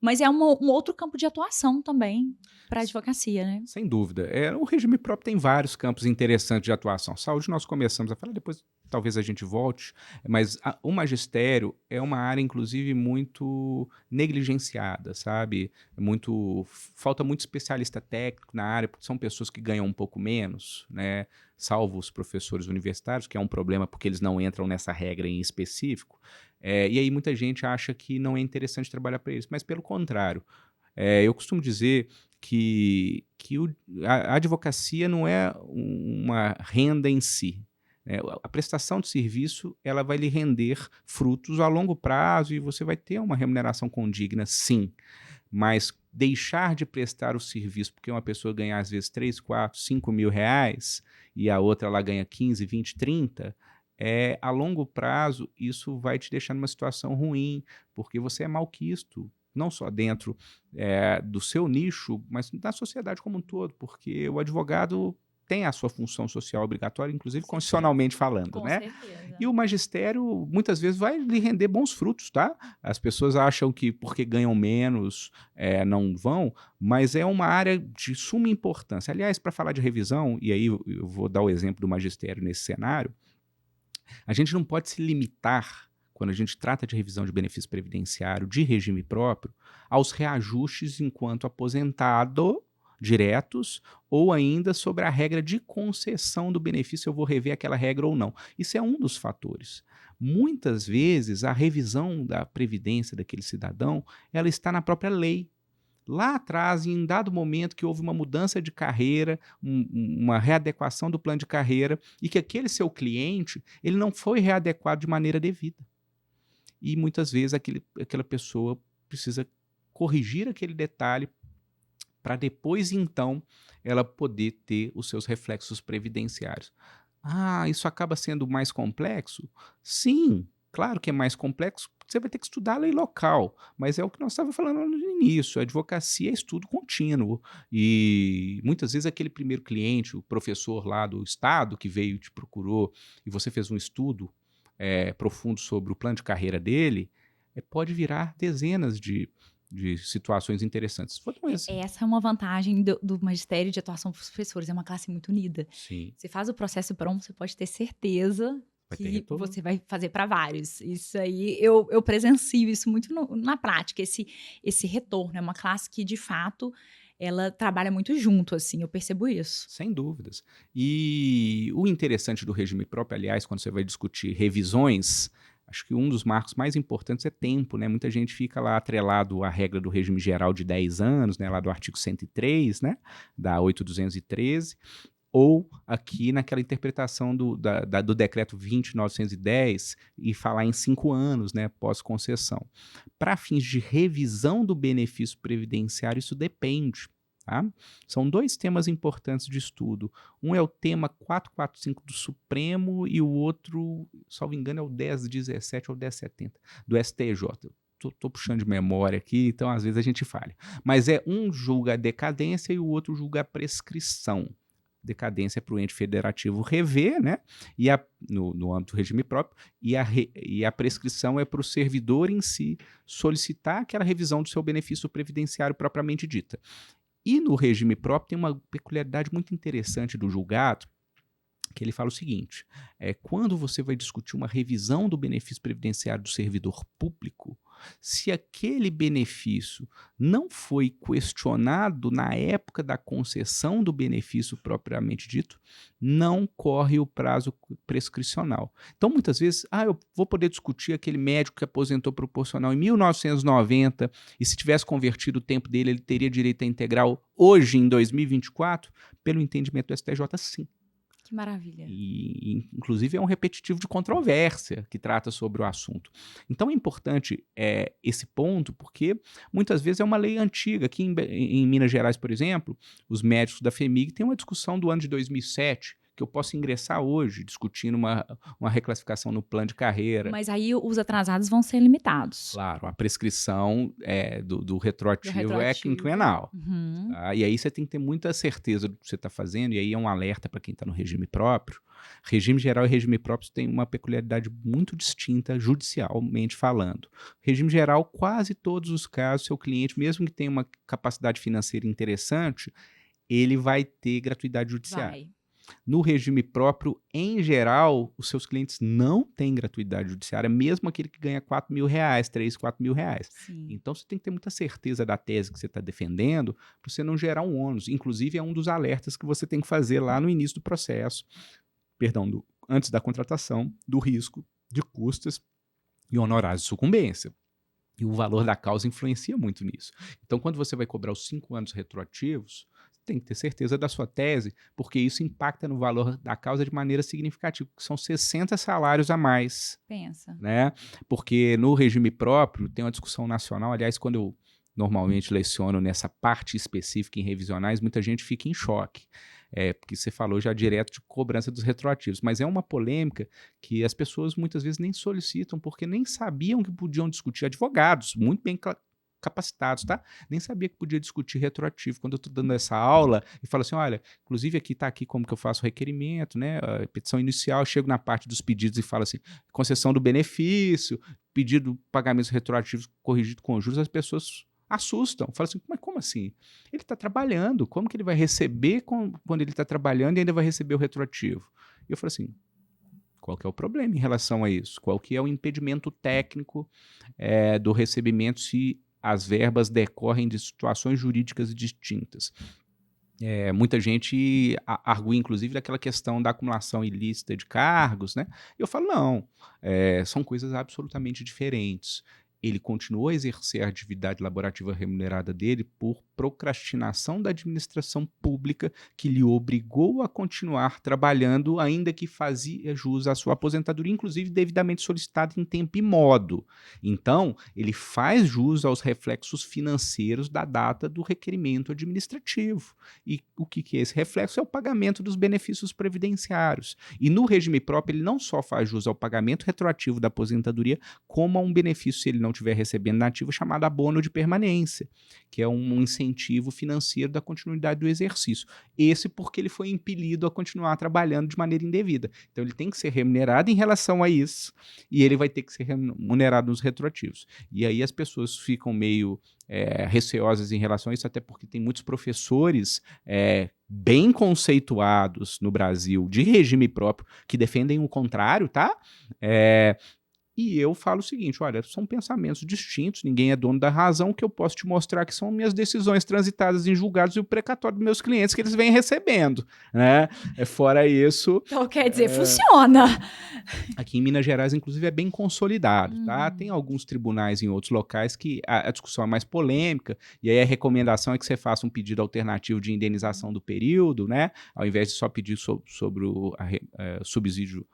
mas é um outro campo de atuação também para a advocacia, né? Sem dúvida. O regime próprio tem vários campos interessantes de atuação. Saúde nós começamos a falar, depois talvez a gente volte, mas o magistério é uma área, inclusive, muito negligenciada, sabe? Falta muito especialista técnico na área, porque são pessoas que ganham um pouco menos, né? Salvo os professores universitários, que é um problema porque eles não entram nessa regra em específico. E aí muita gente acha que não é interessante trabalhar para eles, mas pelo contrário. Eu costumo dizer que a advocacia não é uma renda em si. A prestação de serviço ela vai lhe render frutos a longo prazo e você vai ter uma remuneração condigna, sim. Mas deixar de prestar o serviço porque uma pessoa ganha às vezes 3, 4, 5 mil reais e a outra ela ganha 15, 20, 30, a longo prazo isso vai te deixar numa situação ruim, porque você é malquisto, não só dentro do seu nicho, mas na sociedade como um todo, porque o advogado tem a sua função social obrigatória, inclusive constitucionalmente falando, Com né? certeza. E o magistério, muitas vezes, vai lhe render bons frutos, tá? As pessoas acham que porque ganham menos não vão, mas é uma área de suma importância. Aliás, para falar de revisão, e aí eu vou dar o exemplo do magistério nesse cenário, a gente não pode se limitar, quando a gente trata de revisão de benefício previdenciário de regime próprio, aos reajustes enquanto aposentado diretos ou ainda sobre a regra de concessão do benefício, eu vou rever aquela regra ou não. Isso é um dos fatores. Muitas vezes a revisão da previdência daquele cidadão, ela está na própria lei. Lá atrás, em dado momento que houve uma mudança de carreira, uma readequação do plano de carreira e que aquele seu cliente ele não foi readequado de maneira devida. E muitas vezes aquela pessoa precisa corrigir aquele detalhe para depois, então, ela poder ter os seus reflexos previdenciários. Isso acaba sendo mais complexo? Sim, claro que é mais complexo, porque você vai ter que estudar a lei local, mas é o que nós estávamos falando no início, a advocacia é estudo contínuo, e muitas vezes aquele primeiro cliente, o professor lá do estado que veio e te procurou, e você fez um estudo profundo sobre o plano de carreira dele, pode virar dezenas de situações interessantes. Essa é uma vantagem do magistério de atuação dos professores, é uma classe muito unida. Sim. Você faz o processo pronto, você pode ter certeza que você vai fazer para vários. Isso aí, eu presencio isso muito na prática, esse retorno. É uma classe que, de fato, ela trabalha muito junto, assim, eu percebo isso. Sem dúvidas. E o interessante do regime próprio, aliás, quando você vai discutir revisões, acho que um dos marcos mais importantes é tempo, né? Muita gente fica lá atrelado à regra do regime geral de 10 anos, né? Lá do artigo 103, né? Da 8.213, ou aqui naquela interpretação do decreto 20.910 e falar em 5 anos, né? Pós-concessão. Para fins de revisão do benefício previdenciário, isso depende. Tá? São 2 temas importantes de estudo. Um é o tema 445 do Supremo e o outro, salvo engano, é o 1017 ou 1070 do STJ. Tô puxando de memória aqui, então às vezes a gente falha. Mas um julga a decadência e o outro julga a prescrição. Decadência é para o ente federativo rever, né? No âmbito do regime próprio, e a prescrição é para o servidor em si solicitar aquela revisão do seu benefício previdenciário propriamente dita. E no regime próprio tem uma peculiaridade muito interessante do julgado, que ele fala o seguinte: quando você vai discutir uma revisão do benefício previdenciário do servidor público, se aquele benefício não foi questionado na época da concessão do benefício propriamente dito, não corre o prazo prescricional. Então, muitas vezes, eu vou poder discutir aquele médico que aposentou proporcional em 1990 e se tivesse convertido o tempo dele, ele teria direito à integral hoje, em 2024, pelo entendimento do STJ, sim. Que maravilha. E, inclusive, é um repetitivo de controvérsia que trata sobre o assunto. Então, é importante esse ponto, porque muitas vezes é uma lei antiga. Aqui em Minas Gerais, por exemplo, os médicos da FEMIG têm uma discussão do ano de 2007, que eu posso ingressar hoje, discutindo uma reclassificação no plano de carreira. Mas aí os atrasados vão ser limitados. Claro, a prescrição do retroativo é quinquenal. Uhum. Tá? E aí você tem que ter muita certeza do que você está fazendo, e aí é um alerta para quem está no regime próprio. Regime geral e regime próprio têm uma peculiaridade muito distinta, judicialmente falando. Regime geral, quase todos os casos, seu cliente, mesmo que tenha uma capacidade financeira interessante, ele vai ter gratuidade judiciária. No regime próprio, em geral, os seus clientes não têm gratuidade judiciária, mesmo aquele que ganha R$4.000, R$3.000, R$4.000. Sim. Então, você tem que ter muita certeza da tese que você está defendendo para você não gerar um ônus. Inclusive, é um dos alertas que você tem que fazer lá no início do processo, antes da contratação, do risco de custas e honorários de sucumbência. E o valor da causa influencia muito nisso. Então, quando você vai cobrar os 5 anos retroativos, tem que ter certeza da sua tese, porque isso impacta no valor da causa de maneira significativa, que são 60 salários a mais. Pensa. Né? Porque no regime próprio tem uma discussão nacional, aliás, quando eu normalmente leciono nessa parte específica em revisionais, muita gente fica em choque, porque você falou já direto de cobrança dos retroativos, mas é uma polêmica que as pessoas muitas vezes nem solicitam, porque nem sabiam que podiam discutir. Advogados muito bem capacitados, tá? Nem sabia que podia discutir retroativo. Quando eu estou dando essa aula e falo assim, olha, inclusive está aqui como que eu faço o requerimento, né? A petição inicial, chego na parte dos pedidos e falo assim, concessão do benefício, pedido de pagamentos retroativos corrigido com juros, as pessoas assustam, falam assim, mas como assim? Ele está trabalhando, como que ele vai receber quando ele está trabalhando e ainda vai receber o retroativo? E eu falo assim, qual que é o problema em relação a isso? Qual que é o impedimento técnico do recebimento se as verbas decorrem de situações jurídicas distintas? Muita gente argui, inclusive, daquela questão da acumulação ilícita de cargos, né? Eu falo, não, são coisas absolutamente diferentes. Ele continuou a exercer a atividade laborativa remunerada dele por procrastinação da administração pública que lhe obrigou a continuar trabalhando, ainda que fazia jus à sua aposentadoria, inclusive devidamente solicitada em tempo e modo. Então, ele faz jus aos reflexos financeiros da data do requerimento administrativo. E o que é esse reflexo? É o pagamento dos benefícios previdenciários. E no regime próprio, ele não só faz jus ao pagamento retroativo da aposentadoria, como a um benefício, se ele não estiver recebendo na ativa, chamado abono de permanência, que é um incentivo financeiro da continuidade do exercício. Esse porque ele foi impelido a continuar trabalhando de maneira indevida. Então ele tem que ser remunerado em relação a isso e ele vai ter que ser remunerado nos retroativos. E aí as pessoas ficam meio receosas em relação a isso, até porque tem muitos professores bem conceituados no Brasil de regime próprio que defendem o contrário, tá? E eu falo o seguinte, olha, são pensamentos distintos, ninguém é dono da razão, o que eu posso te mostrar que são minhas decisões transitadas em julgados e o precatório dos meus clientes que eles vêm recebendo, né? Fora isso... Então quer dizer, funciona! Aqui em Minas Gerais, inclusive, é bem consolidado, tá? Tem alguns tribunais em outros locais que a discussão é mais polêmica, e aí a recomendação é que você faça um pedido alternativo de indenização do período, né? Ao invés de só pedir sobre o subsídio,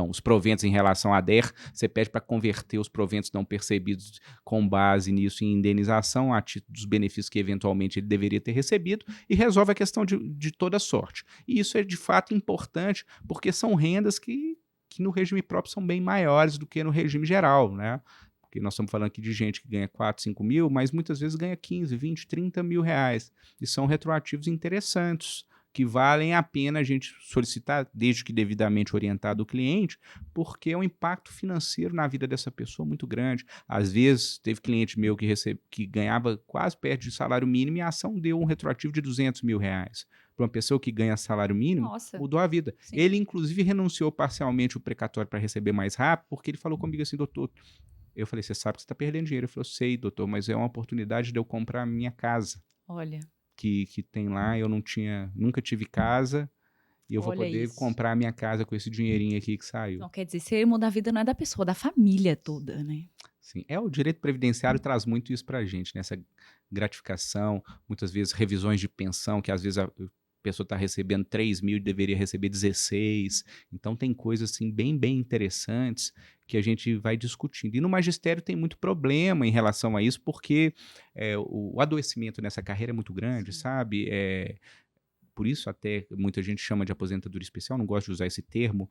os proventos em relação à DER, você pede para converter os proventos não percebidos com base nisso em indenização a título dos benefícios que eventualmente ele deveria ter recebido e resolve a questão de toda sorte. E isso é de fato importante porque são rendas que no regime próprio são bem maiores do que no regime geral, né? Porque nós estamos falando aqui de gente que ganha 4, 5 mil, mas muitas vezes ganha 15, 20, 30 mil reais. E são retroativos interessantes, que valem a pena a gente solicitar, desde que devidamente orientado o cliente, porque é um impacto financeiro na vida dessa pessoa muito grande. Às vezes, teve cliente meu que ganhava quase perto de salário mínimo e a ação deu um retroativo de 200 mil reais. Para uma pessoa que ganha salário mínimo, Nossa. mudou a vida. Sim. Ele, inclusive, renunciou parcialmente o precatório para receber mais rápido, porque ele falou comigo assim, doutor, eu falei, você sabe que você está perdendo dinheiro. Ele falou, sei, doutor, mas é uma oportunidade de eu comprar a minha casa. Olha. Que tem lá, eu nunca tive casa, e eu vou Olha poder isso. comprar a minha casa com esse dinheirinho aqui que saiu. Não quer dizer, se mudar a vida não é da pessoa, da família toda, né? Sim, o direito previdenciário traz muito isso pra gente, né? Essa gratificação, muitas vezes revisões de pensão, que às vezes a pessoa está recebendo 3 mil e deveria receber 16. Então tem coisas assim bem interessantes que a gente vai discutindo. E no magistério tem muito problema em relação a isso, porque o adoecimento nessa carreira é muito grande, sabe? Por isso até muita gente chama de aposentadoria especial, não gosto de usar esse termo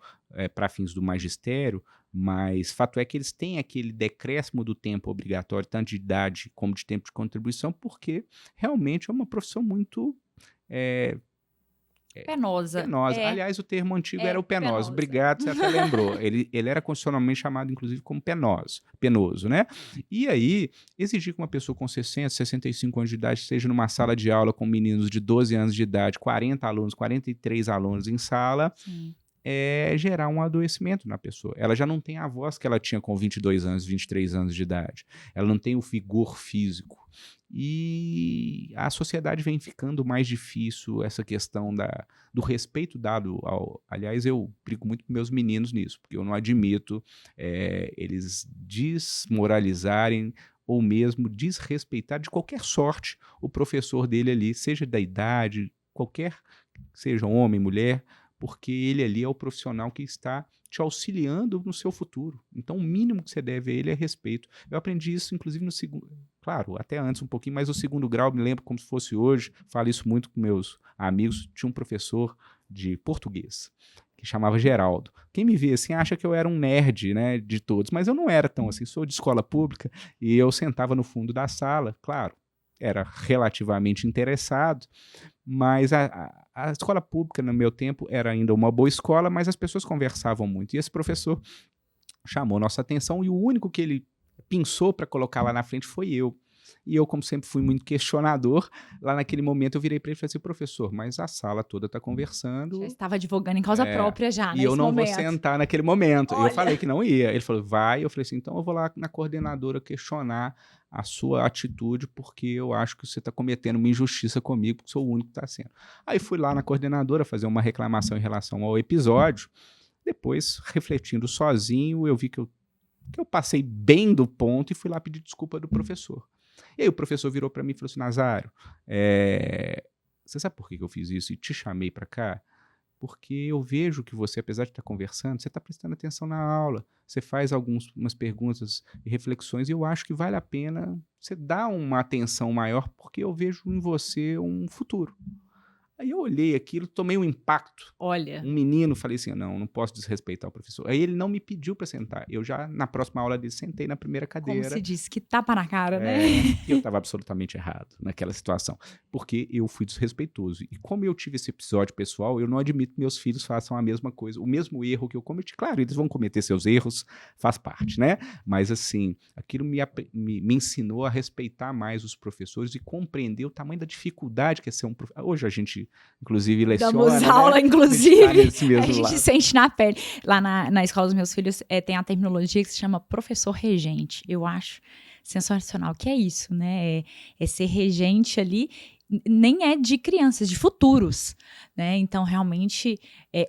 para fins do magistério, mas fato é que eles têm aquele decréscimo do tempo obrigatório, tanto de idade como de tempo de contribuição, porque realmente é uma profissão muito penosa. penosa. Aliás, o termo antigo era o penoso. Obrigado, você até lembrou. Ele era constitucionalmente chamado, inclusive, como penoso, né? E aí, exigir que uma pessoa com 60, 65 anos de idade esteja numa sala de aula com meninos de 12 anos de idade, 40 alunos, 43 alunos em sala, Sim. é gerar um adoecimento na pessoa. Ela já não tem a voz que ela tinha com 22 anos, 23 anos de idade. Ela não tem o vigor físico. E a sociedade vem ficando mais difícil, essa questão do respeito dado ao... Aliás, eu brigo muito com meus meninos nisso, porque eu não admito eles desmoralizarem ou mesmo desrespeitar de qualquer sorte o professor dele ali, seja da idade, qualquer, seja homem, mulher, porque ele ali é o profissional que está te auxiliando no seu futuro. Então, o mínimo que você deve a ele é respeito. Eu aprendi isso, inclusive, no segundo... Claro, até antes um pouquinho, mas o segundo grau, me lembro como se fosse hoje, falo isso muito com meus amigos, tinha um professor de português, que chamava Geraldo. Quem me vê assim acha que eu era um nerd, né, de todos, mas eu não era tão assim, sou de escola pública, e eu sentava no fundo da sala, claro, era relativamente interessado, mas a escola pública, no meu tempo, era ainda uma boa escola, mas as pessoas conversavam muito. E esse professor chamou nossa atenção e o único que ele pensou para colocar lá na frente foi eu. E eu, como sempre, fui muito questionador. Lá naquele momento eu virei para ele e falei assim, professor, mas a sala toda está conversando. Já estava advogando em causa própria já, e eu não vou sentar naquele momento. Olha. Eu falei que não ia. Ele falou, vai. Eu falei assim, então eu vou lá na coordenadora questionar a sua atitude, porque eu acho que você está cometendo uma injustiça comigo, porque sou o único que está sendo. Aí fui lá na coordenadora fazer uma reclamação em relação ao episódio. Depois, refletindo sozinho, eu vi que eu passei bem do ponto e fui lá pedir desculpa do professor. E aí o professor virou para mim e falou assim, Nazário, você sabe por que eu fiz isso e te chamei para cá? Porque eu vejo que você, apesar de estar conversando, você está prestando atenção na aula, você faz umas perguntas e reflexões e eu acho que vale a pena você dar uma atenção maior porque eu vejo em você um futuro. Aí eu olhei aquilo, tomei um impacto. Olha. Um menino, falei assim, não posso desrespeitar o professor. Aí ele não me pediu para sentar. Eu já, na próxima aula dele, sentei na primeira cadeira. Como se diz, que tapa na cara, né? E eu estava absolutamente errado naquela situação. Porque eu fui desrespeitoso. E como eu tive esse episódio pessoal, eu não admito que meus filhos façam a mesma coisa. O mesmo erro que eu cometi. Claro, eles vão cometer seus erros, faz parte, né? Mas assim, aquilo me ensinou a respeitar mais os professores e compreender o tamanho da dificuldade que é ser um professor. Hoje a gente inclusive leciona, damos aula, né? Inclusive, a gente lado. Sente na pele. Lá na escola dos meus filhos tem a terminologia que se chama professor regente. Eu acho sensacional, que é isso, né? É ser regente ali, nem é de crianças, de futuros, né? Então, realmente,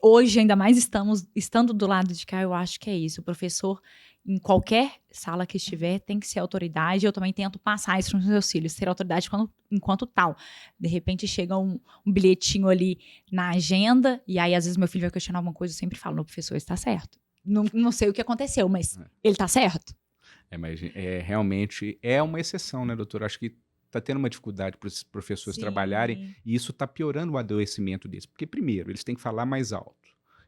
hoje, ainda mais estando do lado de cá, eu acho que é isso. O professor, em qualquer sala que estiver, tem que ser autoridade. Eu também tento passar isso para os meus filhos, ser autoridade enquanto tal. De repente chega um bilhetinho ali na agenda, e aí às vezes meu filho vai questionar alguma coisa, eu sempre falo, meu professor está certo. não sei o que aconteceu, mas ele tá certo? Mas realmente é uma exceção, né, doutor? Acho que está tendo uma dificuldade para esses professores trabalharem e isso está piorando o adoecimento deles. Porque, primeiro, eles têm que falar mais alto.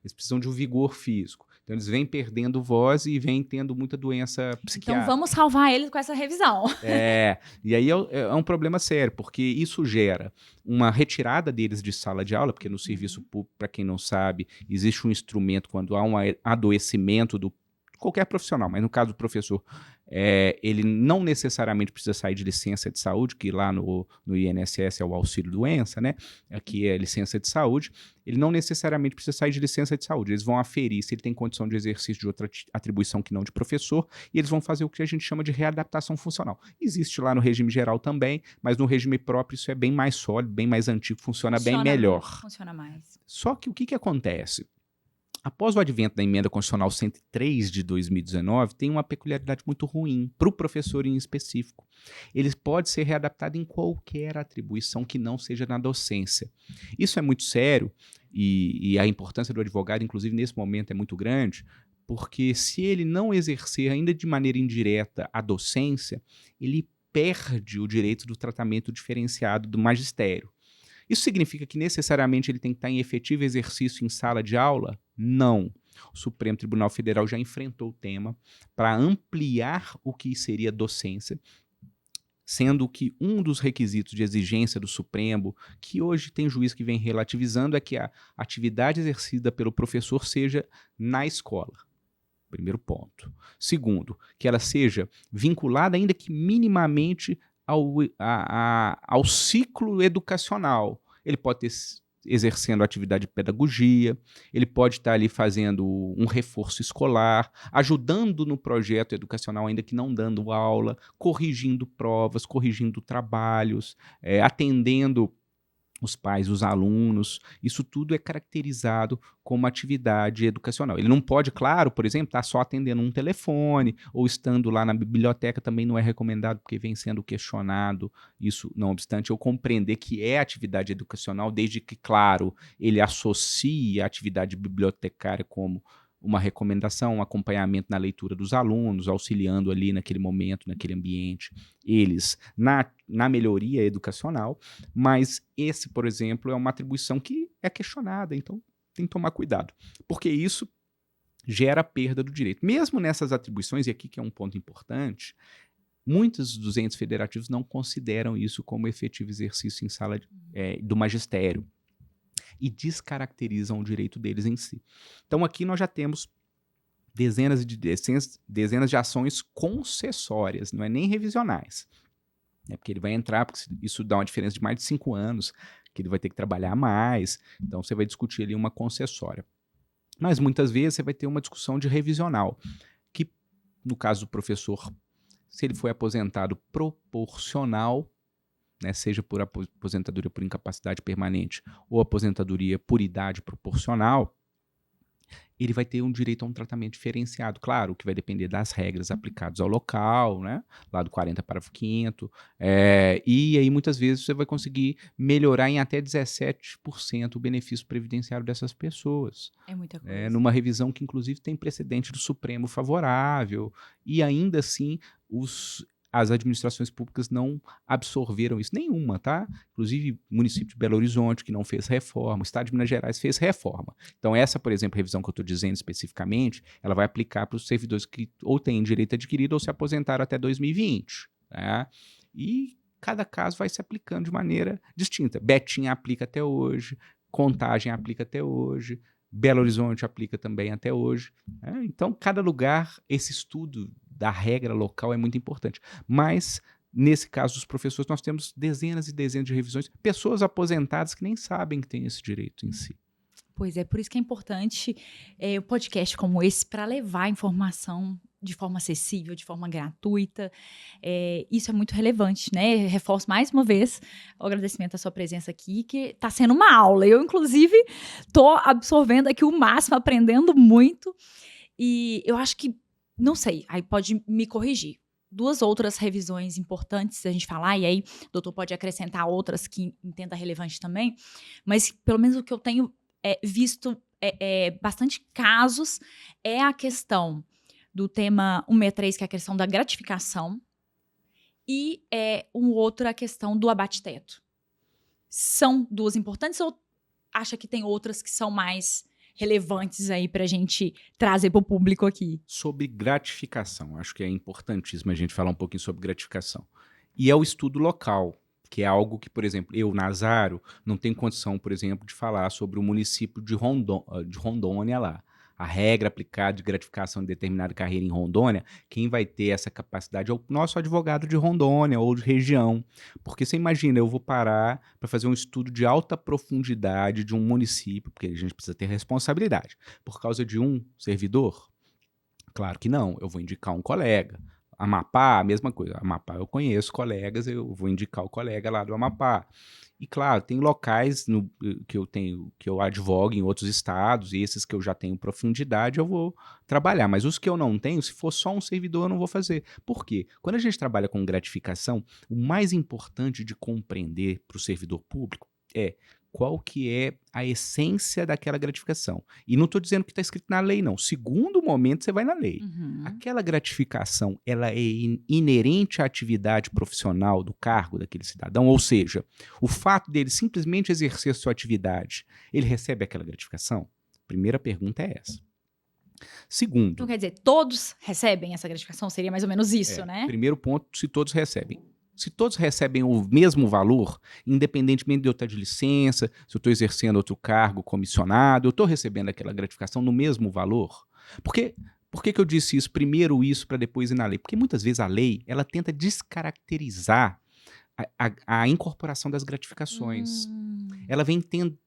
Eles precisam de um vigor físico. Então, eles vêm perdendo voz e vêm tendo muita doença psiquiátrica. Então, vamos salvar eles com essa revisão. E aí é um problema sério, porque isso gera uma retirada deles de sala de aula, porque no serviço público, para quem não sabe, existe um instrumento quando há um adoecimento do qualquer profissional, mas no caso do professor, ele não necessariamente precisa sair de licença de saúde, que lá no INSS é o auxílio-doença, né? Aqui é licença de saúde. Ele não necessariamente precisa sair de licença de saúde. Eles vão aferir se ele tem condição de exercício de outra atribuição que não de professor, e eles vão fazer o que a gente chama de readaptação funcional. Existe lá no regime geral também, mas no regime próprio isso é bem mais sólido, bem mais antigo, funciona bem melhor. Funciona mais. Só que o que acontece? Após o advento da Emenda Constitucional 103 de 2019, tem uma peculiaridade muito ruim para o professor em específico. Ele pode ser readaptado em qualquer atribuição que não seja na docência. Isso é muito sério e a importância do advogado, inclusive nesse momento, é muito grande, porque se ele não exercer ainda de maneira indireta a docência, ele perde o direito do tratamento diferenciado do magistério. Isso significa que necessariamente ele tem que estar em efetivo exercício em sala de aula? Não. O Supremo Tribunal Federal já enfrentou o tema para ampliar o que seria docência, sendo que um dos requisitos de exigência do Supremo, que hoje tem juiz que vem relativizando, é que a atividade exercida pelo professor seja na escola. Primeiro ponto. Segundo, que ela seja vinculada, ainda que minimamente, ao ciclo educacional. Ele pode estar exercendo atividade de pedagogia, ele pode estar ali fazendo um reforço escolar, ajudando no projeto educacional, ainda que não dando aula, corrigindo provas, corrigindo trabalhos, atendendo os pais, os alunos, isso tudo é caracterizado como atividade educacional. Ele não pode, claro, por exemplo, estar só atendendo um telefone ou estando lá na biblioteca, também não é recomendado, porque vem sendo questionado isso, não obstante eu compreender que é atividade educacional, desde que, claro, ele associe a atividade bibliotecária como uma recomendação, um acompanhamento na leitura dos alunos, auxiliando ali naquele momento, naquele ambiente, eles na melhoria educacional, mas esse, por exemplo, é uma atribuição que é questionada, então tem que tomar cuidado, porque isso gera perda do direito. Mesmo nessas atribuições, e aqui que é um ponto importante, muitos dos entes federativos não consideram isso como efetivo exercício em sala do magistério, e descaracterizam o direito deles em si. Então aqui nós já temos dezenas de ações concessórias, não é nem revisionais. Porque ele vai entrar, porque isso dá uma diferença de mais de 5 anos, que ele vai ter que trabalhar mais, então você vai discutir ali uma concessória. Mas muitas vezes você vai ter uma discussão de revisional, que no caso do professor, se ele foi aposentado proporcional, seja por aposentadoria por incapacidade permanente ou aposentadoria por idade proporcional, ele vai ter um direito a um tratamento diferenciado, claro, que vai depender das regras aplicadas ao local, lá do 40 parágrafo 5º, e aí muitas vezes você vai conseguir melhorar em até 17% o benefício previdenciário dessas pessoas. É muita coisa. Numa revisão que inclusive tem precedente do Supremo favorável, e ainda assim as administrações públicas não absorveram isso, nenhuma, tá? Inclusive o município de Belo Horizonte, que não fez reforma, o estado de Minas Gerais fez reforma. Então essa, por exemplo, revisão que eu estou dizendo especificamente, ela vai aplicar para os servidores que ou têm direito adquirido ou se aposentaram até 2020. Tá? E cada caso vai se aplicando de maneira distinta. Betim aplica até hoje, Contagem aplica até hoje, Belo Horizonte aplica também até hoje. Então, cada lugar, esse estudo da regra local é muito importante. Mas, nesse caso dos professores, nós temos dezenas e dezenas de revisões, pessoas aposentadas que nem sabem que têm esse direito em si. Pois é, por isso que é importante o podcast como esse para levar informação de forma acessível, de forma gratuita. Isso é muito relevante, né? Reforço mais uma vez o agradecimento à sua presença aqui, que está sendo uma aula. Eu, inclusive, estou absorvendo aqui o máximo, aprendendo muito. E eu acho que, não sei, aí pode me corrigir. 2 outras revisões importantes a gente falar, e aí o doutor pode acrescentar outras que entenda relevante também, mas pelo menos o que eu tenho visto bastante casos é a questão do tema 163, que é a questão da gratificação, e um outro é a questão do abate-teto. São duas importantes ou acha que tem outras que são mais relevantes aí pra gente trazer pro público aqui? Sobre gratificação, acho que é importantíssimo a gente falar um pouquinho sobre gratificação. E é o estudo local, que é algo que, por exemplo, eu, Nazário, não tenho condição, por exemplo, de falar sobre o município de Rondônia lá. A regra aplicada de gratificação de determinada carreira em Rondônia, quem vai ter essa capacidade é o nosso advogado de Rondônia ou de região. Porque você imagina, eu vou parar para fazer um estudo de alta profundidade de um município, porque a gente precisa ter responsabilidade, por causa de um servidor? Claro que não, eu vou indicar um colega. Amapá, a mesma coisa. Amapá eu conheço colegas, eu vou indicar o colega lá do Amapá. E claro, tem locais que eu advogo em outros estados, e esses que eu já tenho profundidade, eu vou trabalhar. Mas os que eu não tenho, se for só um servidor, eu não vou fazer. Por quê? Quando a gente trabalha com gratificação, o mais importante de compreender para o servidor público é qual que é a essência daquela gratificação. E não estou dizendo que está escrito na lei, não. Segundo momento, você vai na lei. Aquela gratificação, ela é inerente à atividade profissional do cargo daquele cidadão, ou seja, o fato dele simplesmente exercer sua atividade, ele recebe aquela gratificação? Primeira pergunta é essa. Segundo... Então, quer dizer, todos recebem essa gratificação? Seria mais ou menos isso, né? Primeiro ponto, se todos recebem. Se todos recebem o mesmo valor, independentemente de eu estar de licença, se eu estou exercendo outro cargo comissionado, eu estou recebendo aquela gratificação no mesmo valor? Por que eu disse isso? Primeiro isso para depois ir na lei. Porque muitas vezes a lei ela tenta descaracterizar a incorporação das gratificações. Ela vem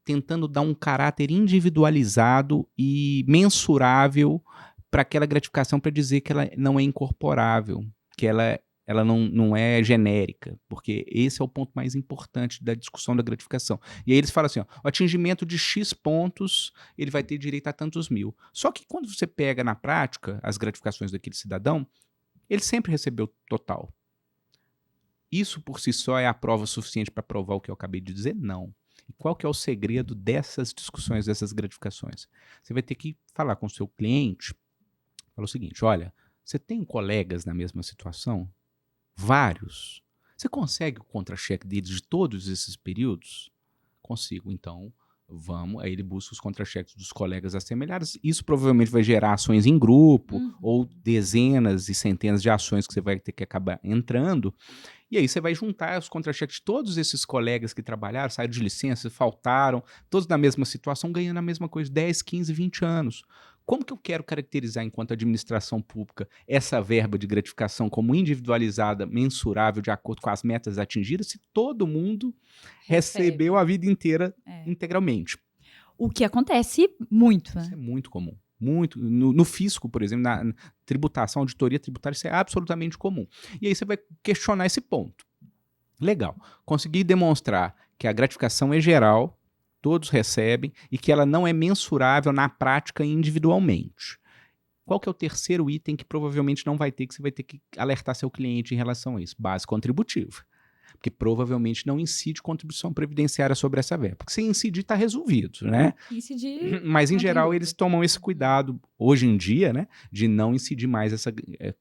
tentando dar um caráter individualizado e mensurável para aquela gratificação, para dizer que ela não é incorporável, que ela não é genérica, porque esse é o ponto mais importante da discussão da gratificação. E aí eles falam assim, ó, o atingimento de X pontos, ele vai ter direito a tantos mil. Só que quando você pega na prática as gratificações daquele cidadão, ele sempre recebeu total. Isso por si só é a prova suficiente para provar o que eu acabei de dizer? Não. E qual que é o segredo dessas discussões, dessas gratificações? Você vai ter que falar com o seu cliente, falar o seguinte, olha, você tem colegas na mesma situação? Vários. Você consegue o contra-cheque deles de todos esses períodos? Consigo, então vamos. Aí ele busca os contra-cheques dos colegas assemelhados. Isso provavelmente vai gerar ações em grupo, ou dezenas e centenas de ações que você vai ter que acabar entrando. E aí você vai juntar os contra-cheques de todos esses colegas que trabalharam, saíram de licença, faltaram, todos na mesma situação, ganhando a mesma coisa, 10, 15, 20 anos. Como que eu quero caracterizar, enquanto administração pública, essa verba de gratificação como individualizada, mensurável, de acordo com as metas atingidas, se todo mundo recebeu a vida inteira integralmente? O que acontece muito, né? Isso é muito comum. Muito. No fisco, por exemplo, na tributação, auditoria tributária, isso é absolutamente comum. E aí você vai questionar esse ponto. Legal. Consegui demonstrar que a gratificação é geral, todos recebem, e que ela não é mensurável na prática individualmente. Qual que é o terceiro item que provavelmente não vai ter, que você vai ter que alertar seu cliente em relação a isso? Base contributiva. Porque provavelmente não incide contribuição previdenciária sobre essa verba. Porque se incidir, está resolvido, né? Incidir, mas, em geral, eles tomam esse cuidado, hoje em dia, né, de não incidir mais essa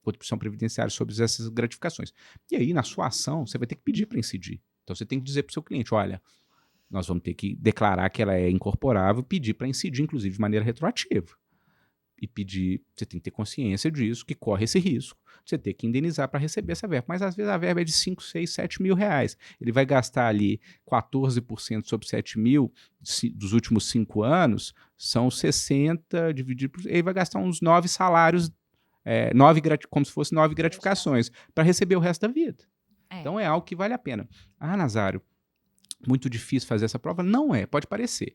contribuição previdenciária sobre essas gratificações. E aí, na sua ação, você vai ter que pedir para incidir. Então, você tem que dizer para o seu cliente, olha, nós vamos ter que declarar que ela é incorporável, pedir para incidir, inclusive, de maneira retroativa. E pedir, você tem que ter consciência disso, que corre esse risco, você ter que indenizar para receber essa verba. Mas às vezes a verba é de 5, 6, 7 mil reais. Ele vai gastar ali 14% sobre 7 mil dos últimos 5 anos, são 60 dividido por... Ele vai gastar uns 9 salários, como se fosse 9 gratificações, para receber o resto da vida. Então é algo que vale a pena. Ah, Nazário, muito difícil fazer essa prova? Não é, pode parecer.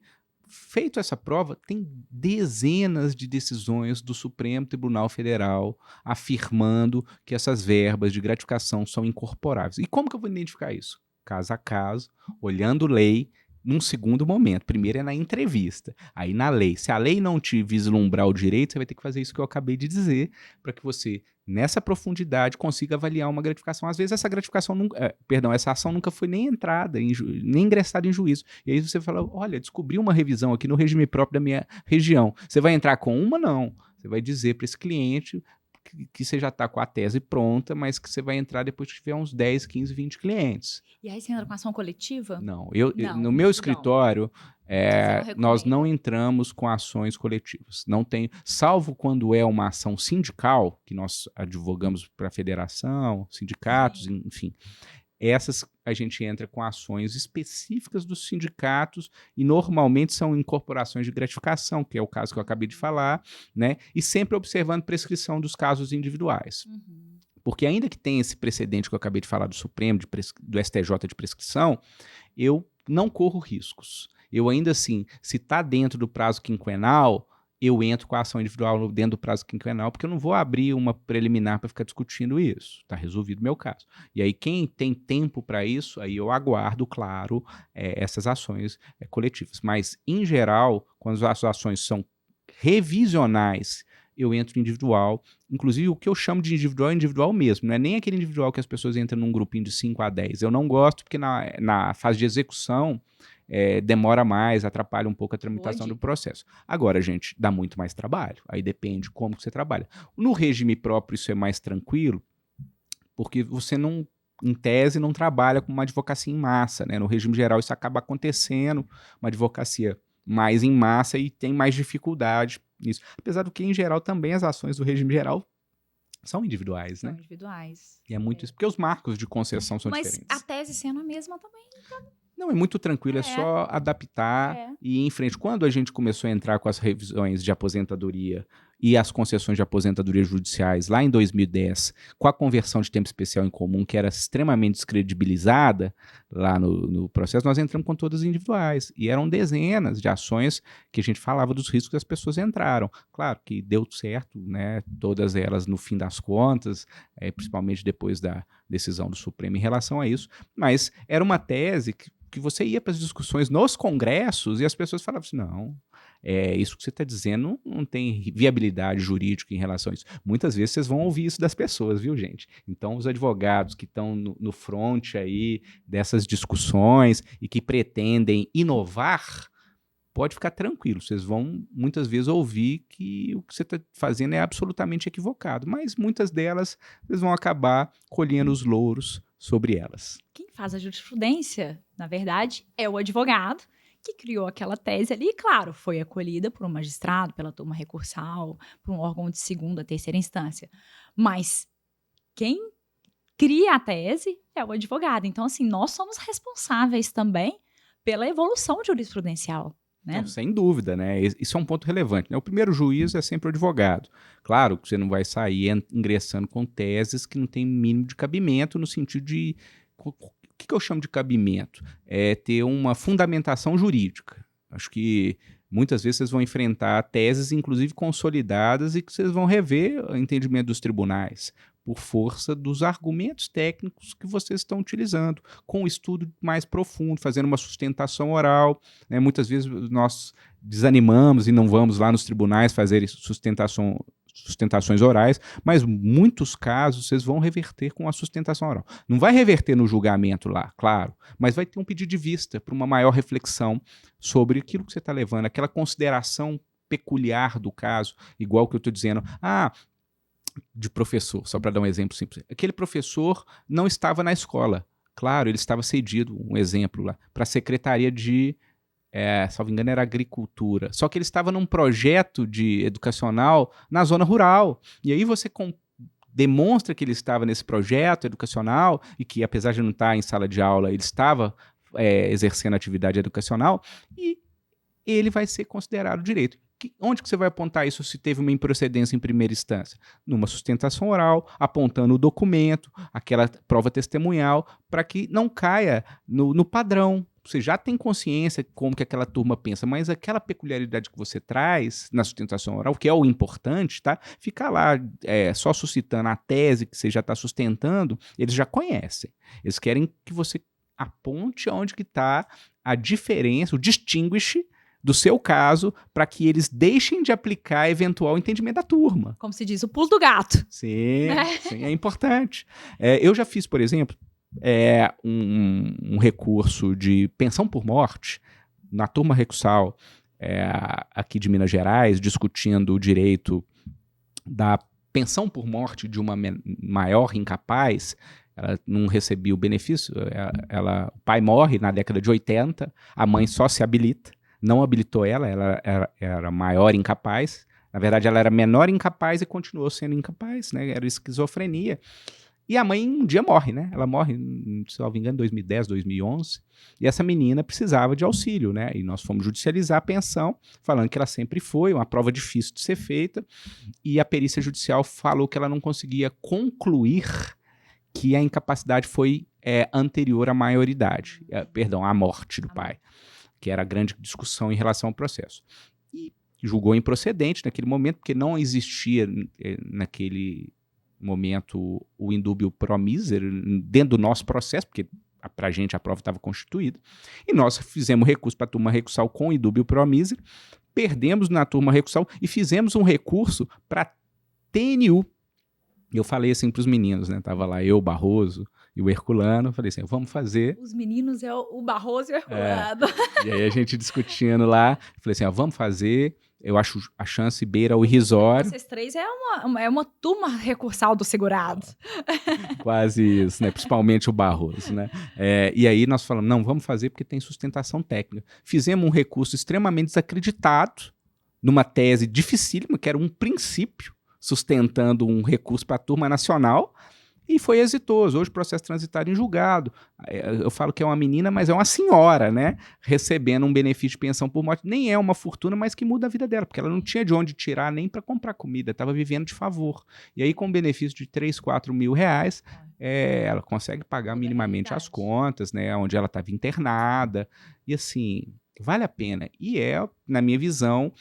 Feito essa prova, tem dezenas de decisões do Supremo Tribunal Federal afirmando que essas verbas de gratificação são incorporáveis. E como que eu vou identificar isso? Caso a caso, olhando lei, num segundo momento. Primeiro é na entrevista, aí na lei. Se a lei não te vislumbrar o direito, você vai ter que fazer isso que eu acabei de dizer, para que você, nessa profundidade, consiga avaliar uma gratificação. Às vezes essa gratificação, essa ação nunca foi nem entrada, nem ingressada em juízo. E aí você fala, olha, descobri uma revisão aqui no regime próprio da minha região. Você vai entrar com uma? Não. Você vai dizer para esse cliente que você já está com a tese pronta, mas que você vai entrar depois que tiver uns 10, 15, 20 clientes. E aí você entra com ação coletiva? Não. No meu escritório, nós não entramos com ações coletivas. Não tem, salvo quando é uma ação sindical, que nós advogamos para a federação, sindicatos, enfim. Essas a gente entra com ações específicas dos sindicatos e normalmente são incorporações de gratificação, que é o caso que eu acabei de falar, né? E sempre observando prescrição dos casos individuais. Uhum. Porque ainda que tenha esse precedente que eu acabei de falar do Supremo, do STJ de prescrição, eu não corro riscos. Eu ainda assim, se está dentro do prazo quinquenal, eu entro com a ação individual dentro do prazo quinquenal, porque eu não vou abrir uma preliminar para ficar discutindo isso. Está resolvido o meu caso. E aí, quem tem tempo para isso, aí eu aguardo, claro, essas ações coletivas. Mas, em geral, quando as ações são revisionais, eu entro individual. Inclusive, o que eu chamo de individual é individual mesmo. Não é nem aquele individual que as pessoas entram num grupinho de 5 a 10. Eu não gosto, porque na fase de execução, demora mais, atrapalha um pouco a tramitação do processo. Agora, gente, dá muito mais trabalho. Aí depende como que você trabalha. No regime próprio, isso é mais tranquilo, porque você não, em tese, não trabalha com uma advocacia em massa, né? No regime geral, isso acaba acontecendo, uma advocacia mais em massa e tem mais dificuldade nisso. Apesar do que, em geral, também as ações do regime geral são individuais, né? São individuais. E é muito isso, porque os marcos de concessão são diferentes. Mas a tese sendo a mesma também. Não, é muito tranquilo, é só adaptar e ir em frente. Quando a gente começou a entrar com as revisões de aposentadoria e as concessões de aposentadoria judiciais lá em 2010, com a conversão de tempo especial em comum, que era extremamente descredibilizada lá no processo, nós entramos com todas individuais. E eram dezenas de ações que a gente falava dos riscos que as pessoas entraram. Claro que deu certo, né? Todas elas no fim das contas, principalmente depois da decisão do Supremo em relação a isso, mas era uma tese que você ia para as discussões nos congressos e as pessoas falavam assim, não, isso que você está dizendo não tem viabilidade jurídica em relação a isso. Muitas vezes vocês vão ouvir isso das pessoas, viu, gente? Então, os advogados que estão no front aí dessas discussões e que pretendem inovar, pode ficar tranquilo, vocês vão muitas vezes ouvir que o que você está fazendo é absolutamente equivocado, mas muitas delas vocês vão acabar colhendo os louros sobre elas. Quem faz a jurisprudência, na verdade, é o advogado que criou aquela tese ali, e claro, foi acolhida por um magistrado, pela turma recursal, por um órgão de segunda, terceira instância. Mas quem cria a tese é o advogado. Então, assim, nós somos responsáveis também pela evolução jurisprudencial. Né? Não, sem dúvida, né? Isso é um ponto relevante, né? O primeiro juiz é sempre o advogado. Claro que você não vai sair ingressando com teses que não tem mínimo de cabimento no sentido de... O que eu chamo de cabimento? É ter uma fundamentação jurídica. Acho que muitas vezes vocês vão enfrentar teses, inclusive consolidadas, e que vocês vão rever o entendimento dos tribunais por força dos argumentos técnicos que vocês estão utilizando, com um estudo mais profundo, fazendo uma sustentação oral. Né? Muitas vezes nós desanimamos e não vamos lá nos tribunais fazer sustentações orais, mas muitos casos vocês vão reverter com a sustentação oral. Não vai reverter no julgamento lá, claro, mas vai ter um pedido de vista para uma maior reflexão sobre aquilo que você está levando, aquela consideração peculiar do caso, igual que eu estou dizendo, de professor, só para dar um exemplo simples. Aquele professor não estava na escola. Claro, ele estava cedido, um exemplo lá, para a Secretaria de, salvo engano, era Agricultura. Só que ele estava num projeto educacional na zona rural. E aí você demonstra que ele estava nesse projeto educacional e que, apesar de não estar em sala de aula, ele estava exercendo atividade educacional e ele vai ser considerado direito. Onde que você vai apontar isso se teve uma improcedência em primeira instância? Numa sustentação oral, apontando o documento, aquela prova testemunhal, para que não caia no padrão. Você já tem consciência como que aquela turma pensa, mas aquela peculiaridade que você traz na sustentação oral, que é o importante, tá? Ficar lá só suscitando a tese que você já está sustentando, eles já conhecem. Eles querem que você aponte onde que está a diferença, o distinguish do seu caso, para que eles deixem de aplicar eventual entendimento da turma. Como se diz, o pulo do gato. Sim, sim, é importante. Eu já fiz, por exemplo, um recurso de pensão por morte na turma recursal aqui de Minas Gerais, discutindo o direito da pensão por morte de uma maior incapaz. Ela não recebia o benefício, o pai morre na década de 80, a mãe só se habilita, não habilitou ela era maior incapaz. Na verdade, ela era menor incapaz e continuou sendo incapaz, né? Era esquizofrenia. E a mãe um dia morre, né? Ela morre, se não me engano, em 2010, 2011. E essa menina precisava de auxílio, né? E nós fomos judicializar a pensão, falando que ela sempre foi uma prova difícil de ser feita. E a perícia judicial falou que ela não conseguia concluir que a incapacidade foi anterior à maioridade, à morte do pai, que era a grande discussão em relação ao processo. E julgou improcedente naquele momento, porque não existia naquele momento o indúbio pro miser dentro do nosso processo, porque para a gente a prova estava constituída, e nós fizemos recurso para a turma recursal com indúbio pro miser, perdemos na turma recursal e fizemos um recurso para TNU. Eu falei assim para os meninos, né? Tava lá eu, Barroso e o Herculano. Falei assim, vamos fazer. Os meninos é o Barroso e o Herculano. E aí a gente discutindo lá. Falei assim, vamos fazer. Eu acho a chance beira o irrisório. Vocês três é uma turma recursal do segurado. Quase isso, né? Principalmente o Barroso, né? E aí nós falamos, não, vamos fazer porque tem sustentação técnica. Fizemos um recurso extremamente desacreditado numa tese dificílima, que era um princípio, sustentando um recurso para a turma nacional, e foi exitoso. Hoje o processo transitário em julgado. Eu falo que é uma menina, mas é uma senhora, né? Recebendo um benefício de pensão por morte. Nem é uma fortuna, mas que muda a vida dela, porque ela não tinha de onde tirar nem para comprar comida, estava vivendo de favor. E aí, com um benefício de 3, 4 mil reais, ela consegue pagar minimamente as contas, né? Onde ela estava internada. E assim, vale a pena. E na minha visão,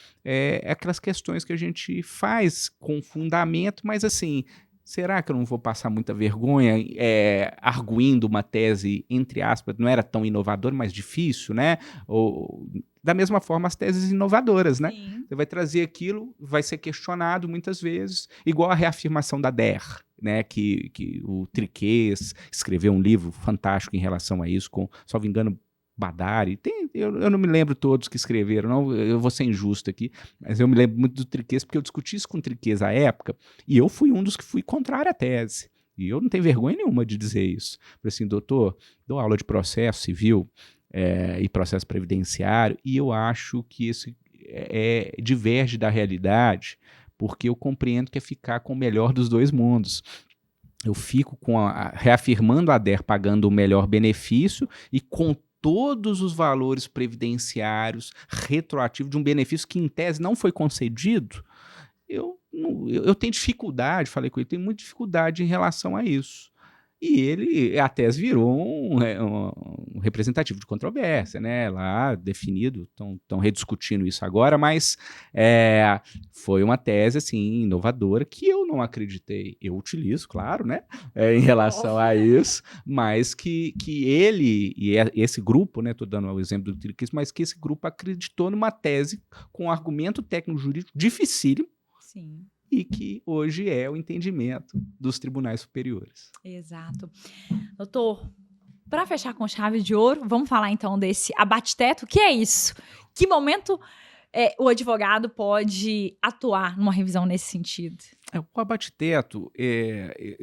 aquelas questões que a gente faz com fundamento, mas assim, será que eu não vou passar muita vergonha arguindo uma tese, entre aspas, não era tão inovadora, mas difícil, né? Ou, da mesma forma, as teses inovadoras, né? Sim. Você vai trazer aquilo, vai ser questionado muitas vezes, igual a reafirmação da DER, né? Que o Triquês escreveu um livro fantástico em relação a isso, com, se não me engano, Badari, eu não me lembro todos que escreveram, não, eu vou ser injusto aqui, mas eu me lembro muito do Triquês, porque eu discuti isso com o Triquês à época, e eu fui um dos que fui contrário à tese, e eu não tenho vergonha nenhuma de dizer isso. Falei assim, doutor, dou aula de processo civil e processo previdenciário, e eu acho que isso diverge da realidade, porque eu compreendo que é ficar com o melhor dos dois mundos. Eu fico reafirmando a DER pagando o melhor benefício e com todos os valores previdenciários retroativos de um benefício que, em tese, não foi concedido. Eu tenho dificuldade, falei com ele, tenho muita dificuldade em relação a isso. E a tese virou um representativo de controvérsia, né? Lá definido, estão rediscutindo isso agora, mas foi uma tese assim, inovadora que eu não acreditei. Eu utilizo, claro, né? Em relação a isso, mas que ele e esse grupo, né? Estou dando o exemplo do Triquês, mas que esse grupo acreditou numa tese com argumento técnico-jurídico dificílimo. Sim. E que hoje é o entendimento dos tribunais superiores. Exato. Doutor, para fechar com chave de ouro, vamos falar então desse abate-teto. O que é isso? Que momento o advogado pode atuar numa revisão nesse sentido? O abate-teto,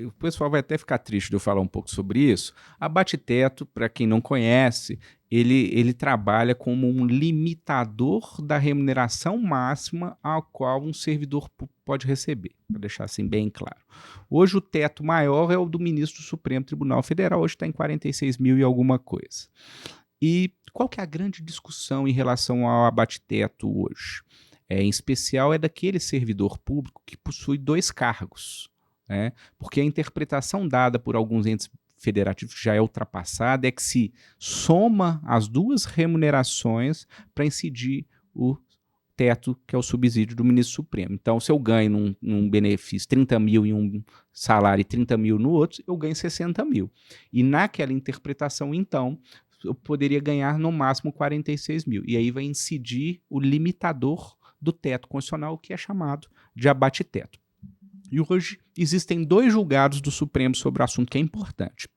o pessoal vai até ficar triste de eu falar um pouco sobre isso. Abate-teto, para quem não conhece, ele trabalha como um limitador da remuneração máxima a qual um servidor pode receber, para deixar assim bem claro. Hoje o teto maior é o do ministro do Supremo Tribunal Federal, hoje está em 46 mil e alguma coisa. E qual que é a grande discussão em relação ao abate-teto hoje? Em especial é daquele servidor público que possui 2 cargos, né? Porque a interpretação dada por alguns entes federativos que já é ultrapassada é que se soma as 2 remunerações para incidir o teto, que é o subsídio do ministro Supremo. Então, se eu ganho num benefício 30 mil em um salário e 30 mil no outro, eu ganho 60 mil. E naquela interpretação, então, eu poderia ganhar no máximo 46 mil. E aí vai incidir o limitador do teto constitucional, que é chamado de abate-teto. E hoje existem 2 julgados do Supremo sobre o assunto que é importante.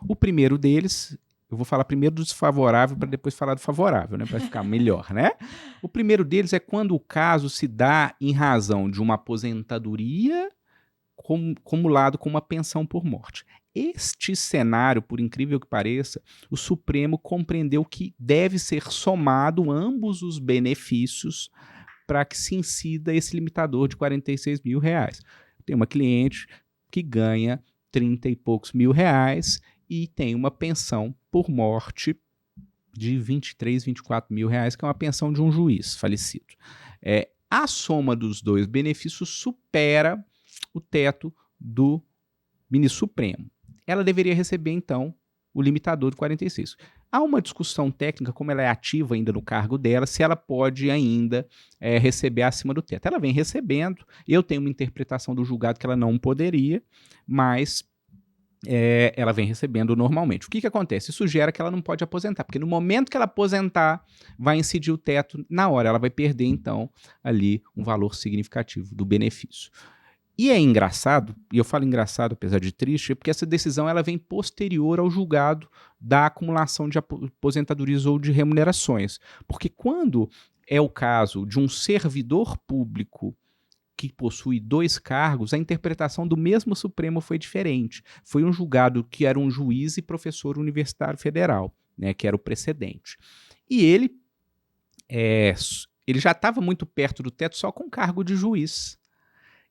O primeiro deles, eu vou falar primeiro do desfavorável para depois falar do favorável, né, para ficar melhor, né? O primeiro deles é quando o caso se dá em razão de uma aposentadoria acumulado com uma pensão por morte. Este cenário, por incrível que pareça, o Supremo compreendeu que deve ser somado ambos os benefícios para que se incida esse limitador de 46 mil reais. Tem uma cliente que ganha 30 e poucos mil reais e tem uma pensão por morte de 23, 24 mil reais, que é uma pensão de um juiz falecido. A soma dos 2 benefícios supera o teto do ministro Supremo. Ela deveria receber, então, o limitador de 46. Há uma discussão técnica, como ela é ativa ainda no cargo dela, se ela pode ainda receber acima do teto. Ela vem recebendo, eu tenho uma interpretação do julgado que ela não poderia, mas ela vem recebendo normalmente. O que acontece? Isso gera que ela não pode aposentar, porque no momento que ela aposentar, vai incidir o teto na hora, ela vai perder, então, ali um valor significativo do benefício. E é engraçado, e eu falo engraçado apesar de triste, porque essa decisão ela vem posterior ao julgado da acumulação de aposentadorias ou de remunerações. Porque quando é o caso de um servidor público que possui 2 cargos, a interpretação do mesmo Supremo foi diferente. Foi um julgado que era um juiz e professor universitário federal, né, que era o precedente. E ele já estava muito perto do teto só com o cargo de juiz.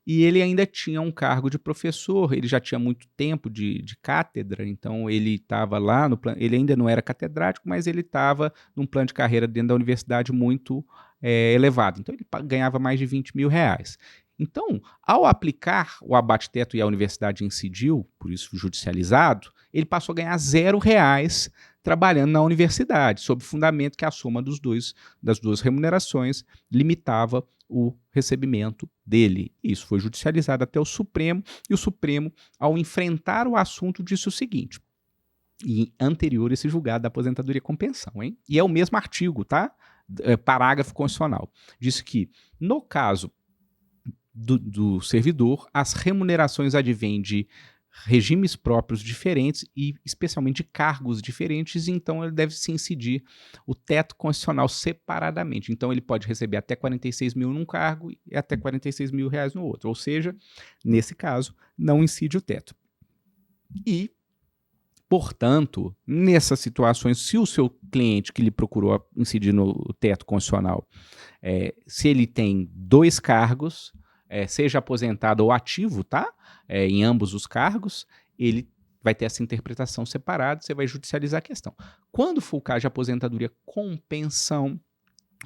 E ele ainda tinha um cargo de professor, ele já tinha muito tempo de cátedra, então ele estava lá, ele ainda não era catedrático, mas ele estava num plano de carreira dentro da universidade muito elevado. Então ele ganhava mais de 20 mil reais. Então, ao aplicar o abate-teto e a universidade incidiu, por isso judicializado, ele passou a ganhar R$0 trabalhando na universidade, sob o fundamento que a soma das duas remunerações limitava o recebimento dele. Isso foi judicializado até o Supremo, e o Supremo, ao enfrentar o assunto, disse o seguinte, e anterior esse julgado da aposentadoria com pensão, hein? E é o mesmo artigo, tá? Parágrafo constitucional. Disse que, no caso do servidor, as remunerações advêm de regimes próprios diferentes e especialmente de cargos diferentes, então ele deve se incidir o teto constitucional separadamente. Então ele pode receber até 46 mil num cargo e até 46 mil reais no outro, ou seja, nesse caso, não incide o teto. E, portanto, nessas situações, se o seu cliente que lhe procurou incidir no teto constitucional, se ele tem 2 cargos, seja aposentado ou ativo, tá? Em ambos os cargos, ele vai ter essa interpretação separada, você vai judicializar a questão. Quando for o caso de aposentadoria com pensão,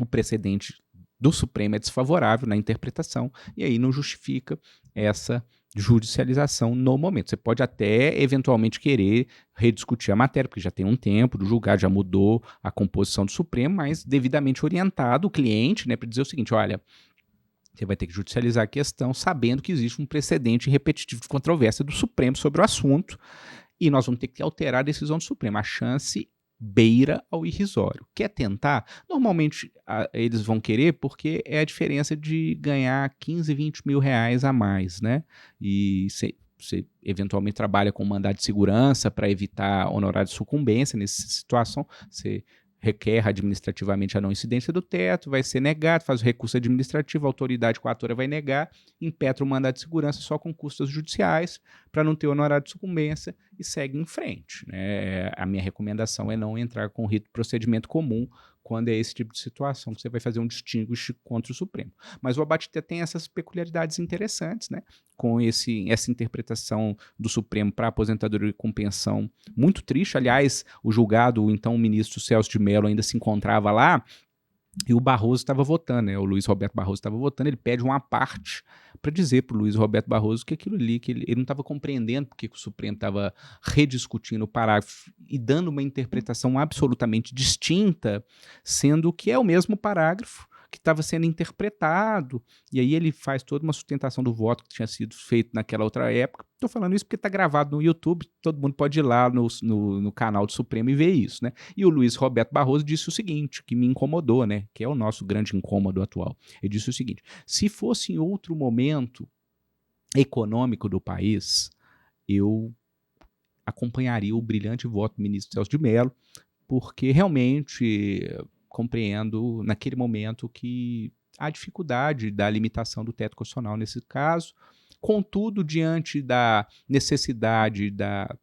o precedente do Supremo é desfavorável na interpretação, e aí não justifica essa judicialização no momento. Você pode até, eventualmente, querer rediscutir a matéria, porque já tem um tempo, do julgado já mudou a composição do Supremo, mas devidamente orientado o cliente, né, para dizer o seguinte, olha, você vai ter que judicializar a questão sabendo que existe um precedente repetitivo de controvérsia do Supremo sobre o assunto e nós vamos ter que alterar a decisão do Supremo. A chance beira ao irrisório. Quer tentar? Normalmente eles vão querer porque é a diferença de ganhar 15, 20 mil reais a mais, né? E você eventualmente trabalha com mandado de segurança para evitar honorário de sucumbência nessa situação, você requer administrativamente a não incidência do teto, vai ser negado, faz o recurso administrativo, a autoridade coatora vai negar, impetra o mandado de segurança só com custas judiciais, para não ter honorário de sucumbência e segue em frente, né? A minha recomendação é não entrar com rito de procedimento comum quando é esse tipo de situação, que você vai fazer um distinguish contra o Supremo. Mas o abate-teto tem essas peculiaridades interessantes, né? Com essa interpretação do Supremo para aposentadoria com pensão muito triste. Aliás, o julgado, então o ministro Celso de Mello ainda se encontrava lá, e o Barroso estava votando, né? O Luiz Roberto Barroso estava votando, ele pede uma parte para dizer para o Luiz Roberto Barroso que aquilo ali, que ele não estava compreendendo porque o Supremo estava rediscutindo o parágrafo e dando uma interpretação absolutamente distinta, sendo que é o mesmo parágrafo que estava sendo interpretado, e aí ele faz toda uma sustentação do voto que tinha sido feito naquela outra época. Estou falando isso porque está gravado no YouTube, todo mundo pode ir lá no canal do Supremo e ver isso, né? E o Luiz Roberto Barroso disse o seguinte, que me incomodou, né? Que é o nosso grande incômodo atual. Ele disse o seguinte: se fosse em outro momento econômico do país, eu acompanharia o brilhante voto do ministro Celso de Mello, porque realmente compreendo naquele momento que há dificuldade da limitação do teto constitucional nesse caso. Contudo, diante da necessidade da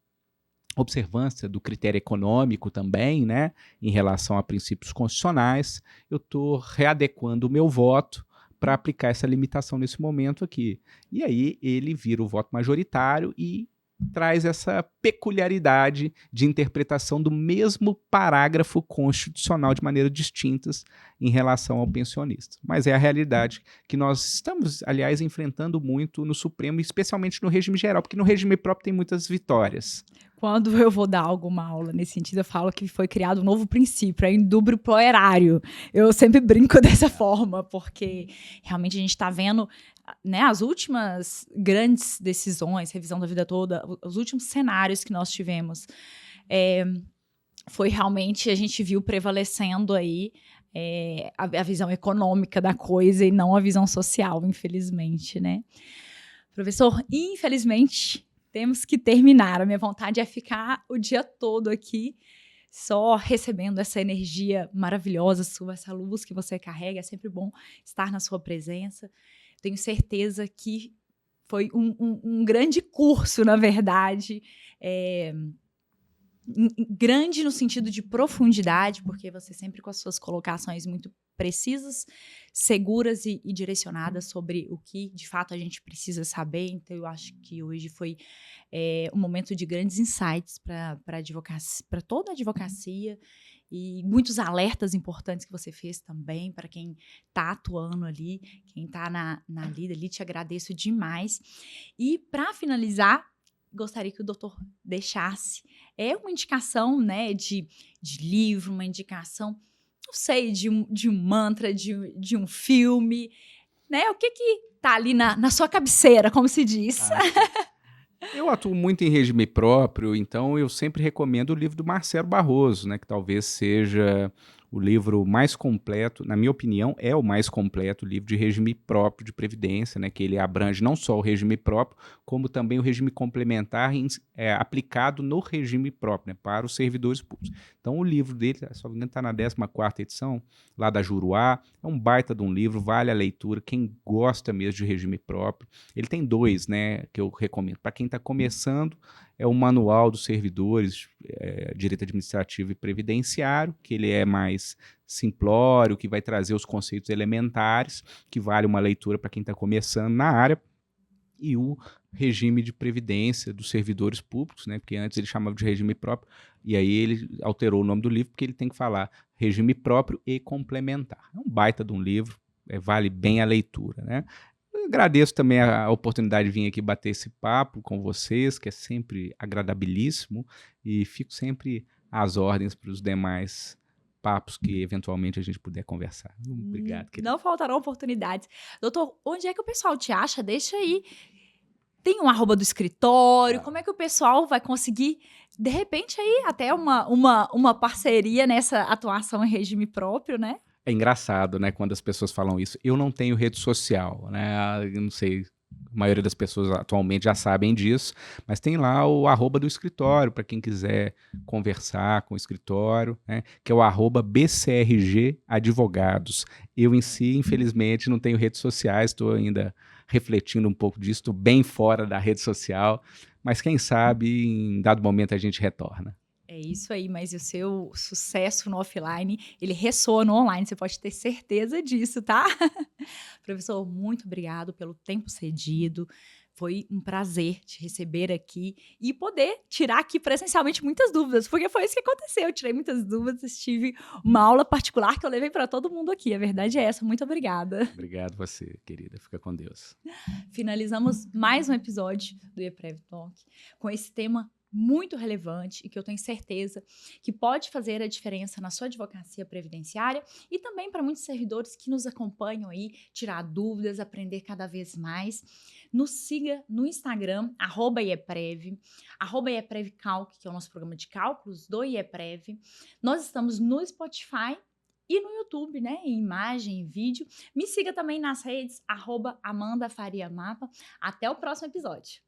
observância do critério econômico também, né, em relação a princípios constitucionais, eu estou readequando o meu voto para aplicar essa limitação nesse momento aqui. E aí ele vira o voto majoritário e traz essa peculiaridade de interpretação do mesmo parágrafo constitucional de maneiras distintas em relação ao pensionista. Mas é a realidade que nós estamos, aliás, enfrentando muito no Supremo, especialmente no regime geral, porque no regime próprio tem muitas vitórias. Quando eu vou dar alguma aula nesse sentido, eu falo que foi criado um novo princípio, é indubio pro erário. Eu sempre brinco dessa forma, porque realmente a gente está vendo, né, as últimas grandes decisões, revisão da vida toda, os últimos cenários que nós tivemos, foi realmente, a gente viu prevalecendo aí a visão econômica da coisa e não a visão social, infelizmente, né? Professor, infelizmente, temos que terminar. A minha vontade é ficar o dia todo aqui só recebendo essa energia maravilhosa sua, essa luz que você carrega. É sempre bom estar na sua presença. Tenho certeza que foi um grande curso, na verdade, grande no sentido de profundidade, porque você sempre com as suas colocações muito precisas, seguras e direcionadas sobre o que, de fato, a gente precisa saber. Então, eu acho que hoje foi um momento de grandes insights para toda a advocacia e muitos alertas importantes que você fez também para quem está atuando ali, quem está na lida ali. Te agradeço demais. E, para finalizar, gostaria que o doutor deixasse uma indicação, né, de livro, uma indicação, não sei, de um mantra, de um filme, né? O que tá ali na sua cabeceira, como se diz? Eu atuo muito em regime próprio, então eu sempre recomendo o livro do Marcelo Barroso, né, que talvez seja o livro mais completo, na minha opinião, é o mais completo livro de regime próprio de previdência, né, que ele abrange não só o regime próprio, como também o regime complementar aplicado no regime próprio, né, para os servidores públicos. Então o livro dele, se não me engano, está na 14ª edição, lá da Juruá, é um baita de um livro, vale a leitura, quem gosta mesmo de regime próprio. Ele tem 2, né, que eu recomendo. Para quem está começando, é o Manual dos Servidores, Direito Administrativo e Previdenciário, que ele é mais simplório, que vai trazer os conceitos elementares, que vale uma leitura para quem está começando na área, e o regime de previdência dos servidores públicos, né, porque antes ele chamava de regime próprio, e aí ele alterou o nome do livro, porque ele tem que falar regime próprio e complementar. É um baita de um livro, vale bem a leitura, né? Eu agradeço também a oportunidade de vir aqui bater esse papo com vocês, que é sempre agradabilíssimo, e fico sempre às ordens para os demais papos que eventualmente a gente puder conversar. Obrigado, querido. Não faltarão oportunidades. Doutor, onde é que o pessoal te acha? Deixa aí. Tem um @ do escritório? Como é que o pessoal vai conseguir, de repente, aí até uma parceria nessa atuação em regime próprio, né? É engraçado, né, quando as pessoas falam isso. Eu não tenho rede social, né? Eu não sei, a maioria das pessoas atualmente já sabem disso, mas tem lá o @ do escritório, para quem quiser conversar com o escritório, né, que é o @BCRG Advogados. Eu em si, infelizmente, não tenho redes sociais, estou ainda refletindo um pouco disso, estou bem fora da rede social, mas quem sabe em dado momento a gente retorna. É isso aí, mas o seu sucesso no offline, ele ressoa no online, você pode ter certeza disso, tá? Professor, muito obrigado pelo tempo cedido. Foi um prazer te receber aqui e poder tirar aqui presencialmente muitas dúvidas, porque foi isso que aconteceu. Eu tirei muitas dúvidas, tive uma aula particular que eu levei para todo mundo aqui. A verdade é essa. Muito obrigada. Obrigado você, querida. Fica com Deus. Finalizamos mais um episódio do EPREV Talk com esse tema muito relevante e que eu tenho certeza que pode fazer a diferença na sua advocacia previdenciária e também para muitos servidores que nos acompanham aí, tirar dúvidas, aprender cada vez mais. Nos siga no Instagram, @ieprev, @ieprevcalc, que é o nosso programa de cálculos do IEPREV. Nós estamos no Spotify e no YouTube, né, em imagem, em vídeo. Me siga também nas redes, @AmandaFariaMapa. Até o próximo episódio.